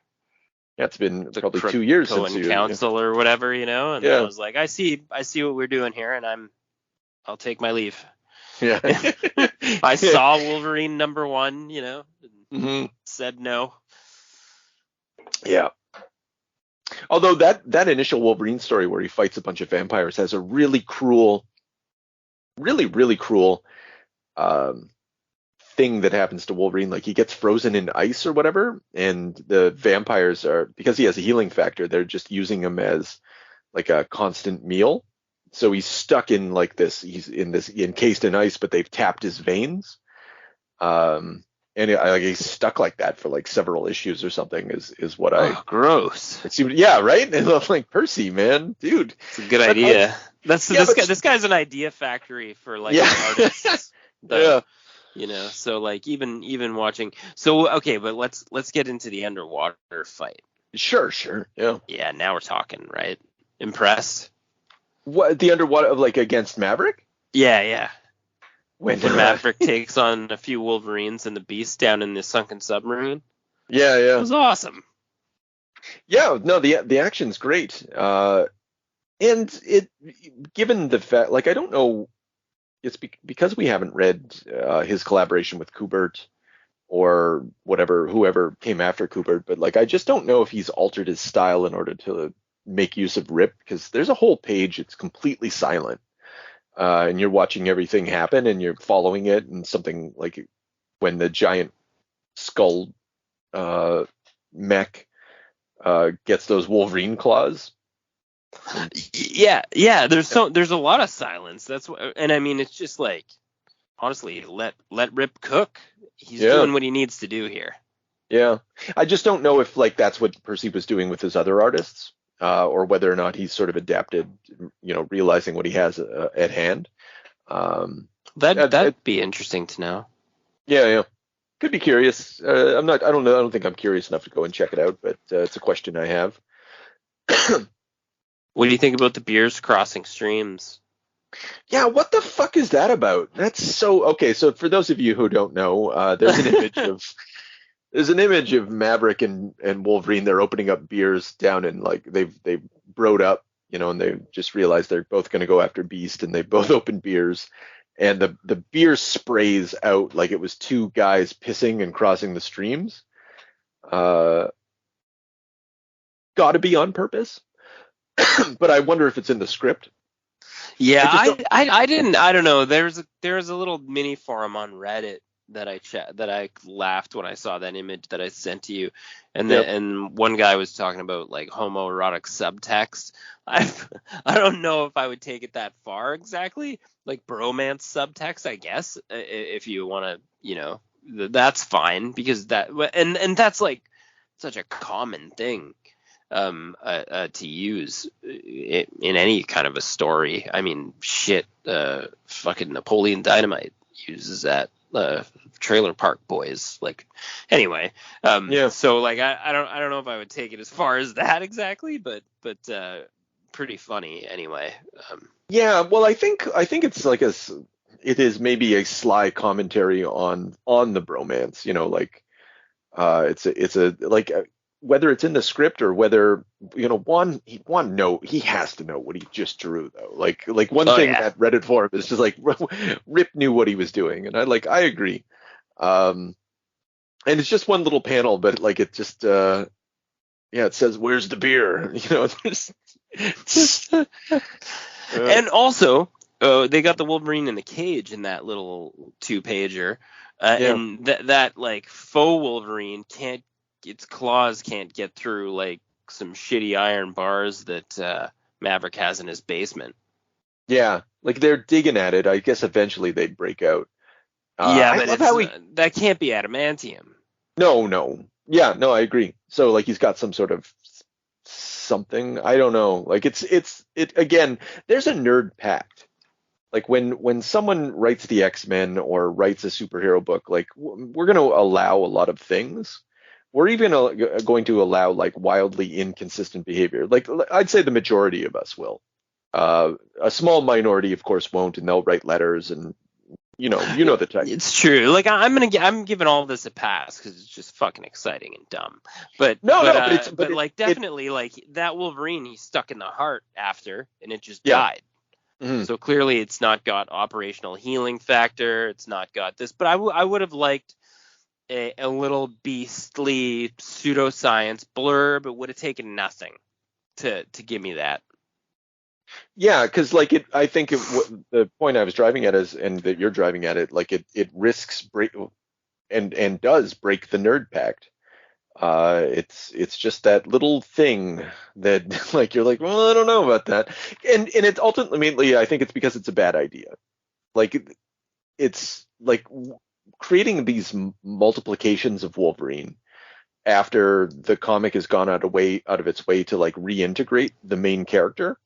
Yeah, it's been probably 2 years since you Council or whatever, and I was like, I see what we're doing here, and I'll take my leave. Yeah. I saw Wolverine #1, said no. Yeah. Although that initial Wolverine story where he fights a bunch of vampires has a really cruel, really, really cruel thing that happens to Wolverine. Like, he gets frozen in ice or whatever, and the vampires are, because he has a healing factor, they're just using him as like a constant meal. So he's stuck in like this. He's in this encased in ice, but they've tapped his veins. Like, he's stuck like that for like several issues or something. Is what I. Oh, gross. It seemed, yeah, right. And I'm like, Percy, man, dude, it's a good idea. This guy's an idea factory for like artists. Yeah. You know, so like even watching. So okay, but let's get into the underwater fight. Sure. Yeah. Yeah, now we're talking, right? Impressed? What, the underwater, like, against Maverick? Yeah. When Maverick takes on a few Wolverines and the Beast down in the sunken submarine. Yeah. It was awesome. Yeah, no, the action's great. And it, given the fact, like, I don't know, it's because we haven't read his collaboration with Kubert or whoever came after Kubert, but like, I just don't know if he's altered his style in order to make use of Rip, because there's a whole page it's completely silent, and you're watching everything happen and you're following it, and something like when the giant skull mech gets those Wolverine claws. Yeah. There's a lot of silence. That's what, and I mean, it's just like, honestly, let Rip cook. He's doing what he needs to do here. Yeah, I just don't know if like that's what Percy was doing with his other artists, or whether or not he's sort of adapted, realizing what he has at hand. That'd be interesting to know. Yeah. Could be curious. I don't know. I don't think I'm curious enough to go and check it out, but it's a question I have. What do you think about the beers crossing streams? Yeah, what the fuck is that about? That's so okay. So for those of you who don't know, there's an image of Maverick and Wolverine. They're opening up beers down in, like, they've broed up, and they just realized they're both going to go after Beast, and they both open beers, and the beer sprays out like it was two guys pissing and crossing the streams. Got to be on purpose, but I wonder if it's in the script. Yeah, I don't know. There's a little mini forum on Reddit that I laughed when I saw that image that I sent to you, and and one guy was talking about like homoerotic subtext. I don't know if I would take it that far exactly, like bromance subtext, I guess, if you want to, that's fine, because and that's like such a common thing to use in any kind of a story. I mean, shit, fucking Napoleon Dynamite uses that. Trailer Park Boys, like, anyway. So like, I don't know if I would take it as far as that exactly, but pretty funny anyway. Yeah, well, I think it's like it is maybe a sly commentary on the bromance, like, it's a like, whether it's in the script or whether, Juan he has to know what he just drew, though. Like one thing that Reddit forum is just like, Rip knew what he was doing, and I agree. And it's just one little panel, but like, it just it says, "Where's the beer?" And also, they got the Wolverine in the cage in that little 2-pager, and that like faux Wolverine its claws can't get through like some shitty iron bars that Maverick has in his basement. Yeah, like, they're digging at it. I guess eventually they'd break out. But that can't be adamantium. No. Yeah, no, I agree. So like, he's got some sort of something. I don't know. Like, it again. There's a nerd pact. Like, when someone writes the X-Men or writes a superhero book, like, we're going to allow a lot of things. We're even going to allow like wildly inconsistent behavior. Like, I'd say the majority of us will. A small minority, of course, won't, and they'll write letters, and you know the type. It's true. Like, I'm giving all this a pass because it's just fucking exciting and dumb. But definitely like that Wolverine, he's stuck in the heart after, and it just died. Mm-hmm. So clearly, it's not got operational healing factor. It's not got this. But I would have liked a little beastly pseudoscience blurb. It would have taken nothing to give me that. Yeah, because like, I think the point I was driving at is, and that you're driving at it, like, it risks and does break the nerd pact. It's just that little thing that like you're like, well, I don't know about that, and it's ultimately I think it's because it's a bad idea. Like it's like creating these multiplications of Wolverine after the comic has gone out of its way to like reintegrate the main character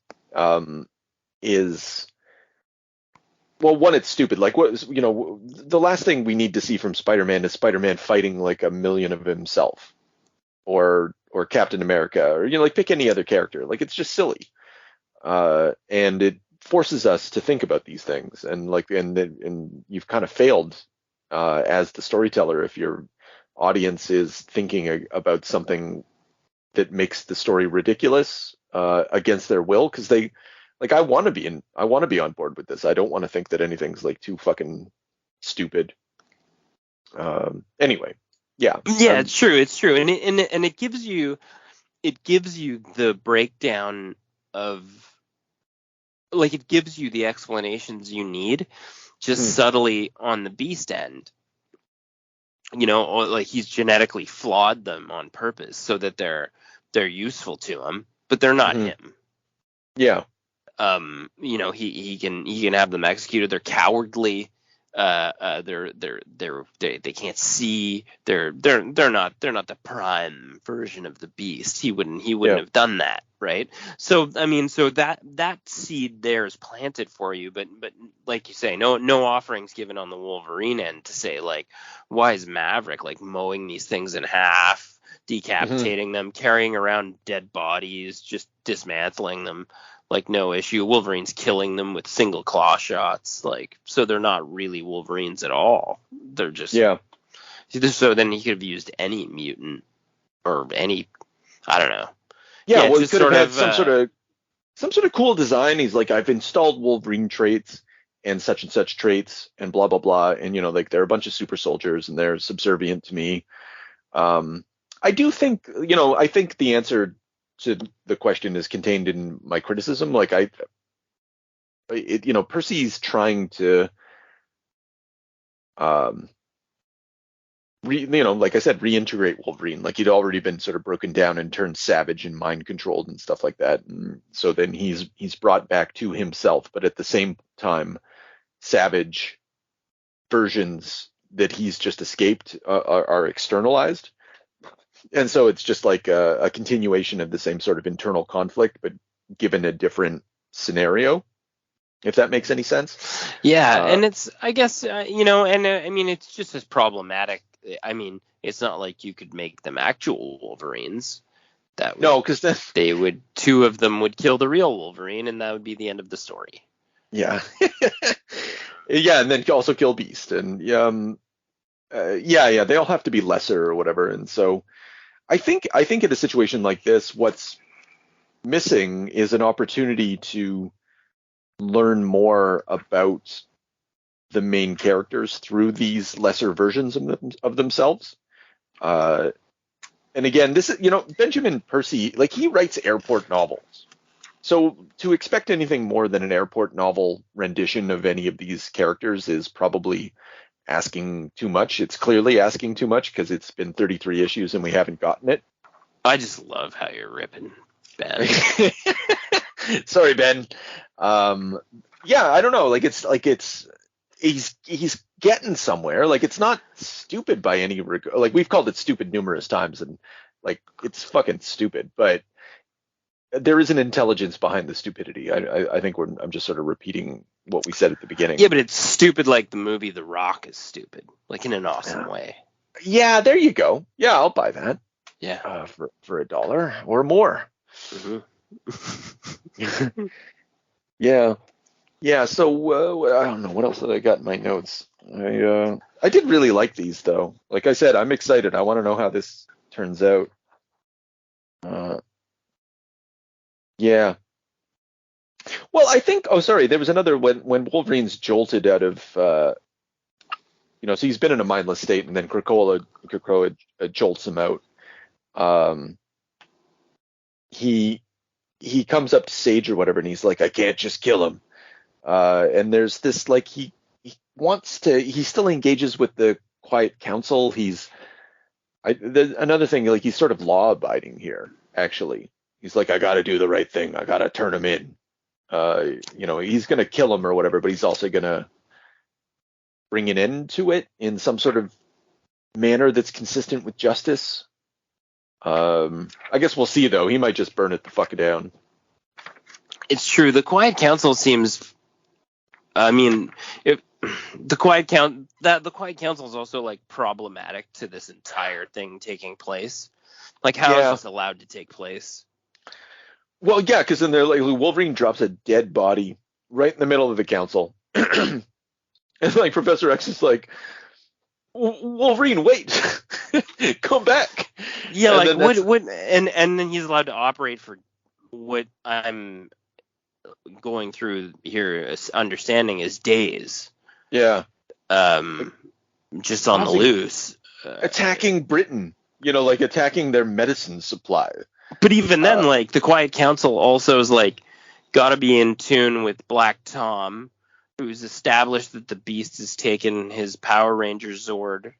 is, well, one, it's stupid. Like, what, the last thing we need to see from Spider-Man is Spider-Man fighting like a million of himself, or Captain America, or like pick any other character. Like, it's just silly, and it forces us to think about these things, and like, and you've kind of failed as the storyteller if your audience is thinking about something that makes the story ridiculous against their will, because they. Like, I want to be on board with this. I don't want to think that anything's like too fucking stupid. Anyway, yeah. Yeah, it's true. And it gives you the breakdown of, like, it gives you the explanations you need just subtly on the Beast end. Or like he's genetically flawed them on purpose so that they're useful to him, but they're not him. Yeah. He can have them executed. They're cowardly. They can't see. They're not the prime version of the Beast. He wouldn't have done that, right? So I mean, so that seed there is planted for you, but like you say, no offerings given on the Wolverine end to say like, why is Maverick like mowing these things in half, decapitating them, carrying around dead bodies, just dismantling them? Like, no issue. Wolverine's killing them with single claw shots. Like, so they're not really Wolverines at all. They're just So then he could have used any mutant or any, I don't know. Yeah, well, he could have had some sort of cool design. He's like, I've installed Wolverine traits and such traits and blah blah blah, and like they're a bunch of super soldiers and they're subservient to me. I do think I think the answer to the question is contained in my criticism. Like Percy's trying to, like I said, reintegrate Wolverine. Like he'd already been sort of broken down and turned savage and mind controlled and stuff like that. And so then he's brought back to himself, but at the same time, savage versions that he's just escaped are externalized. And so it's just like a continuation of the same sort of internal conflict, but given a different scenario, if that makes any sense. Yeah, and it's, I guess, I mean, it's just as problematic. I mean, it's not like you could make them actual Wolverines. No, because then two of them would kill the real Wolverine, and that would be the end of the story. Yeah. Yeah, and then also kill Beast. And they all have to be lesser or whatever. And so I think in a situation like this, what's missing is an opportunity to learn more about the main characters through these lesser versions of themselves. And again, this is, Benjamin Percy, like he writes airport novels. So to expect anything more than an airport novel rendition of any of these characters is probably asking too much. It's clearly asking too much because it's been 33 issues and we haven't gotten it. I just love how you're ripping Ben. Sorry, Ben. I don't know. Like he's getting somewhere. Like it's not stupid by any regard. Like we've called it stupid numerous times, and like it's fucking stupid. But there is an intelligence behind the stupidity. I think I'm just sort of repeating what we said at the beginning. Yeah, but it's stupid like the movie The Rock is stupid, like in an awesome way. Yeah, there you go. Yeah, I'll buy that. Yeah, for $1 or more. Mm-hmm. Yeah. So I don't know what else did I got in my notes. I did really like these though. Like I said, I'm excited. I want to know how this turns out. Yeah. Well, I think. Oh, sorry. There was another when Wolverine's jolted out of. So he's been in a mindless state, and then Krakoa jolts him out. He comes up to Sage or whatever, and he's like, I can't just kill him. And there's this like he still engages with the Quiet Council, another thing, like he's sort of law abiding here, actually. He's like, I got to do the right thing. I got to turn him in. He's going to kill him or whatever, but he's also going to bring an end to it in some sort of manner that's consistent with justice. I guess we'll see, though. He might just burn it the fuck down. It's true. The Quiet Council seems. I mean, the Quiet Council is also like problematic to this entire thing taking place. Like, how is this allowed to take place? Well, yeah, because then Wolverine drops a dead body right in the middle of the council, and like Professor X is like, Wolverine, wait, come back. Yeah, and like what, and then he's allowed to operate for what I'm going through here, understanding is days. Yeah. Just on the loose. Attacking Britain, like attacking their medicine supply. But even then, like, the Quiet Council also is, like, got to be in tune with Black Tom, who's established that the Beast has taken his Power Ranger Zord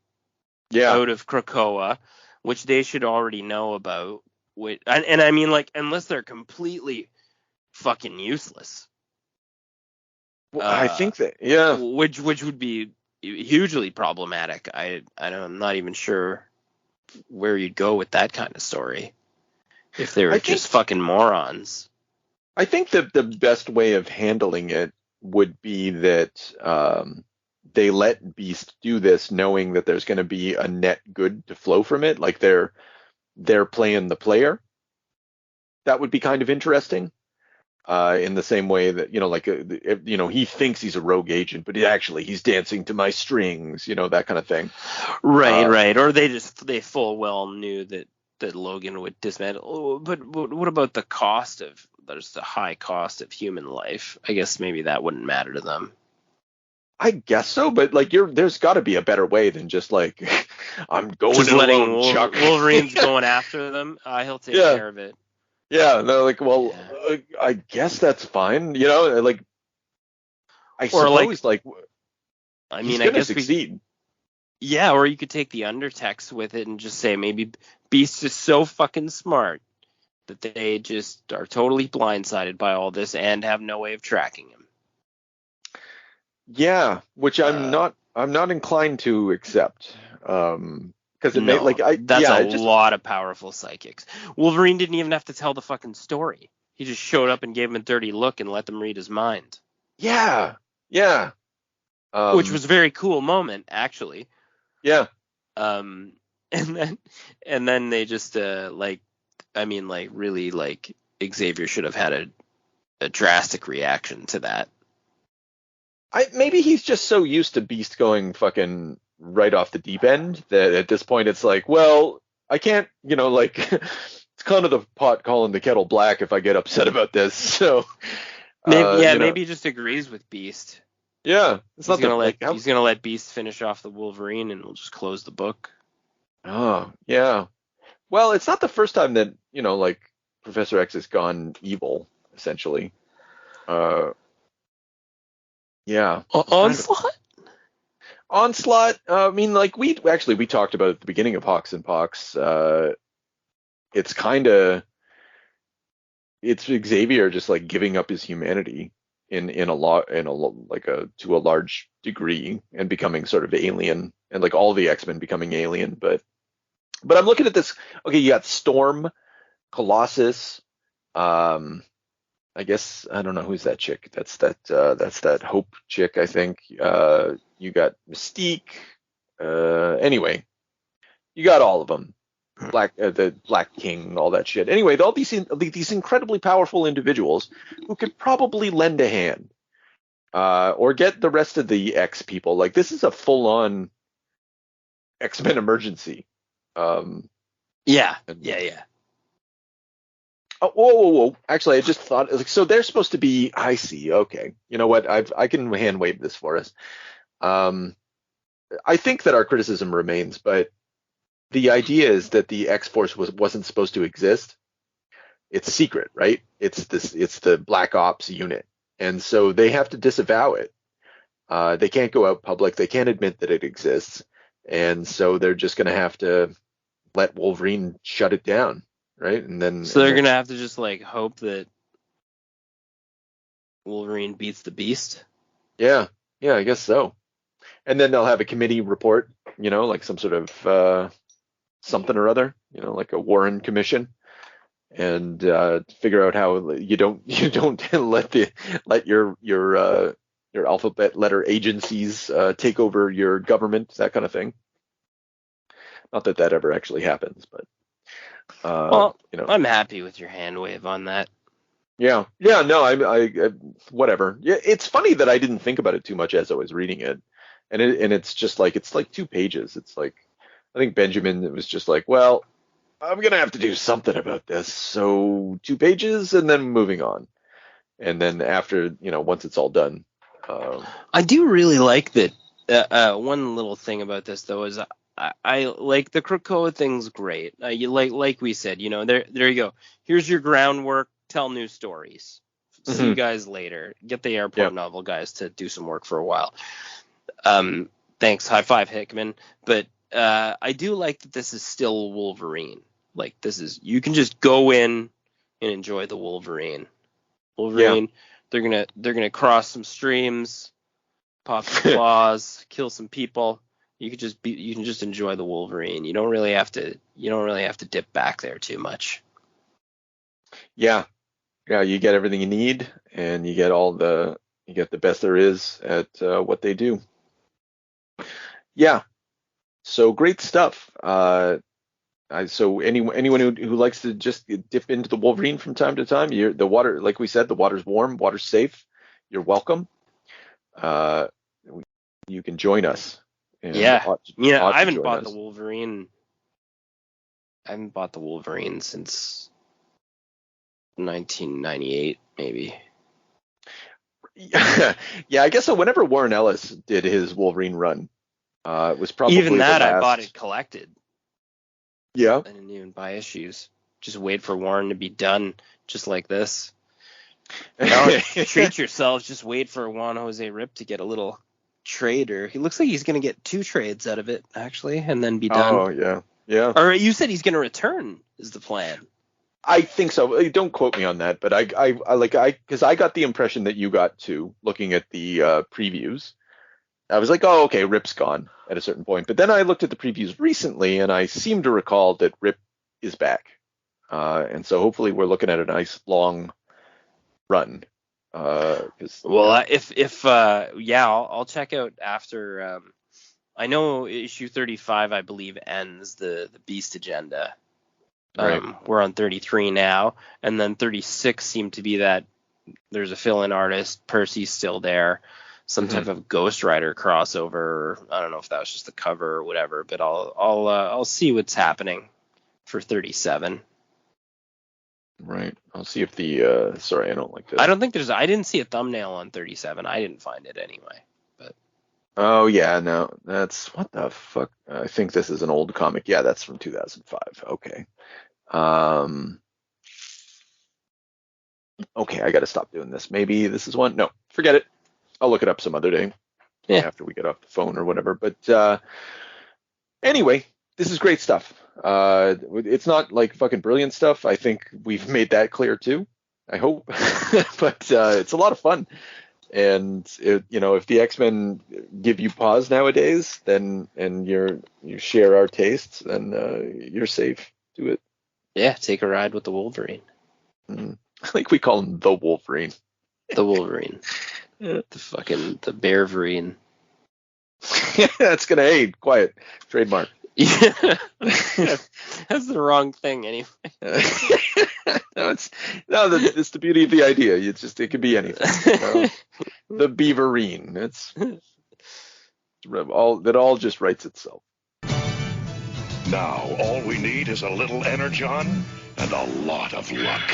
out of Krakoa, which they should already know about. And I mean, like, unless they're completely fucking useless. Well, I think that, yeah. Which would be hugely problematic. I'm not even sure where you'd go with that kind of story. If they were just fucking morons. I think that the best way of handling it would be that they let Beast do this, knowing that there's going to be a net good to flow from it. Like they're playing the player. That would be kind of interesting. In the same way that, he thinks he's a rogue agent, but he's dancing to my strings, that kind of thing. Right. Or they full well knew that Logan would dismantle. Oh, but what about the cost of? There's the high cost of human life. I guess maybe that wouldn't matter to them. I guess so, but like there's got to be a better way than just like I'm going just letting alone, Chuck. Wolverine's going after them. He'll take care of it. Yeah, they're like, well, I guess that's fine. Like I suppose I mean, I guess succeed. Yeah, or you could take the undertext with it and just say maybe Beast is so fucking smart that they just are totally blindsided by all this and have no way of tracking him. Yeah, which I'm not inclined to accept. Because that's a lot of powerful psychics. Wolverine didn't even have to tell the fucking story. He just showed up and gave him a dirty look and let them read his mind. Yeah. Which was a very cool moment, actually. Yeah. And then they just really Xavier should have had a drastic reaction to that. Maybe he's just so used to Beast going fucking right off the deep end that at this point it's like, well, I can't, it's kind of the pot calling the kettle black if I get upset about this. So maybe he just agrees with Beast. Yeah, he's gonna let Beast finish off the Wolverine, and we'll just close the book. Oh yeah. Well, it's not the first time that Professor X has gone evil, essentially. Yeah. Onslaught. I mean, we talked about at the beginning of Hawks and Pox. It's Xavier just giving up his humanity to a large degree and becoming sort of alien, and all the X-Men becoming alien. But I'm looking at this. Okay, you got Storm, Colossus. I guess I don't know who's that chick. That's that Hope chick, I think. You got Mystique. Anyway, you got all of them. The Black King, all that shit. Anyway, all these incredibly powerful individuals who could probably lend a hand, or get the rest of the X people. This is a full-on X-Men emergency. Yeah. Oh, whoa. Actually, I just thought, so they're supposed to be, I see. Okay. You know what? I can hand wave this for us. I think that our criticism remains, but the idea is that the X-Force wasn't supposed to exist. It's secret, right? It's the Black Ops unit. And so they have to disavow it. They can't go out public. They can't admit that it exists. and so they're just gonna have to let Wolverine shut it down, right? And then So they're gonna have to just like hope that Wolverine beats the Beast. Yeah, I guess so. And then they'll have a committee report, like some sort of something or other, like a Warren Commission, and figure out how you don't let your alphabet letter agencies take over your government, that kind of thing. Not that ever actually happens, but I'm happy with your hand wave on that. Yeah, no, I whatever. Yeah, it's funny that I didn't think about it too much as I was reading it, and it's just like it's like 2 pages. It's like I think Benjamin was just like, well, I'm gonna have to do something about this, so 2 pages and then moving on, and then after once it's all done. I do really like that. One little thing about this though is I like the Krakoa thing's great. You like we said, there you go. Here's your groundwork. Tell new stories. See you guys later. Get the airport novel guys to do some work for a while. Thanks. High five, Hickman. But I do like that this is still Wolverine. Like you can just go in and enjoy the Wolverine. They're gonna cross some streams, pop some claws, kill some people. You can just enjoy the Wolverine. You don't really have to dip back there too much. Yeah, you get everything you need, and you get the best there is at what they do. Yeah, so great stuff. So anyone who likes to just dip into the Wolverine from time to time, the water, like we said, the water's warm, water's safe. You're welcome. You can join us. I haven't bought the Wolverine. I haven't bought the Wolverine since 1998, maybe. Yeah, I guess so. Whenever Warren Ellis did his Wolverine run, it was probably even that I bought it collected. Yeah, I didn't even buy issues. Just wait for Warren to be done, just like this. Treat yourselves. Just wait for Juan Jose Rip to get a little trade, or he looks like he's going to get 2 trades out of it actually, and then be done. Oh yeah. Or you said he's going to return is the plan. I think so. Don't quote me on that, but because I got the impression that you got too, looking at the previews. I was like, oh, okay, Rip's gone at a certain point. But then I looked at the previews recently, and I seem to recall that Rip is back. And so hopefully we're looking at a nice long run. I'll check out after. I know issue 35, I believe, ends the Beast agenda. Right. We're on 33 now, and then 36 seemed to be that there's a fill-in artist. Percy's still there. Some type of Ghost Rider crossover. I don't know if that was just the cover or whatever, but I'll see what's happening for 37. Right. I'll see if the sorry, I don't like that. I didn't see a thumbnail on 37. I didn't find it anyway. But oh yeah, no, that's what the fuck. I think this is an old comic. Yeah, that's from 2005. Okay. Okay, I got to stop doing this. Maybe this is one. No, forget it. I'll look it up some other day. Yeah. After we get off the phone or whatever. But anyway, this is great stuff. It's not like fucking brilliant stuff. I think we've made that clear too. I hope. But it's a lot of fun. And if the X-Men give you pause nowadays, then you share our tastes, then you're safe. Do it. Yeah, take a ride with the Wolverine. I think we call him the Wolverine. The Wolverine. The Bearverine. That's gonna quiet trademark. Yeah. That's the wrong thing anyway. It's the beauty of the idea. It could be anything. The Beaverine. That all just writes itself. Now all we need is a little energon and a lot of luck.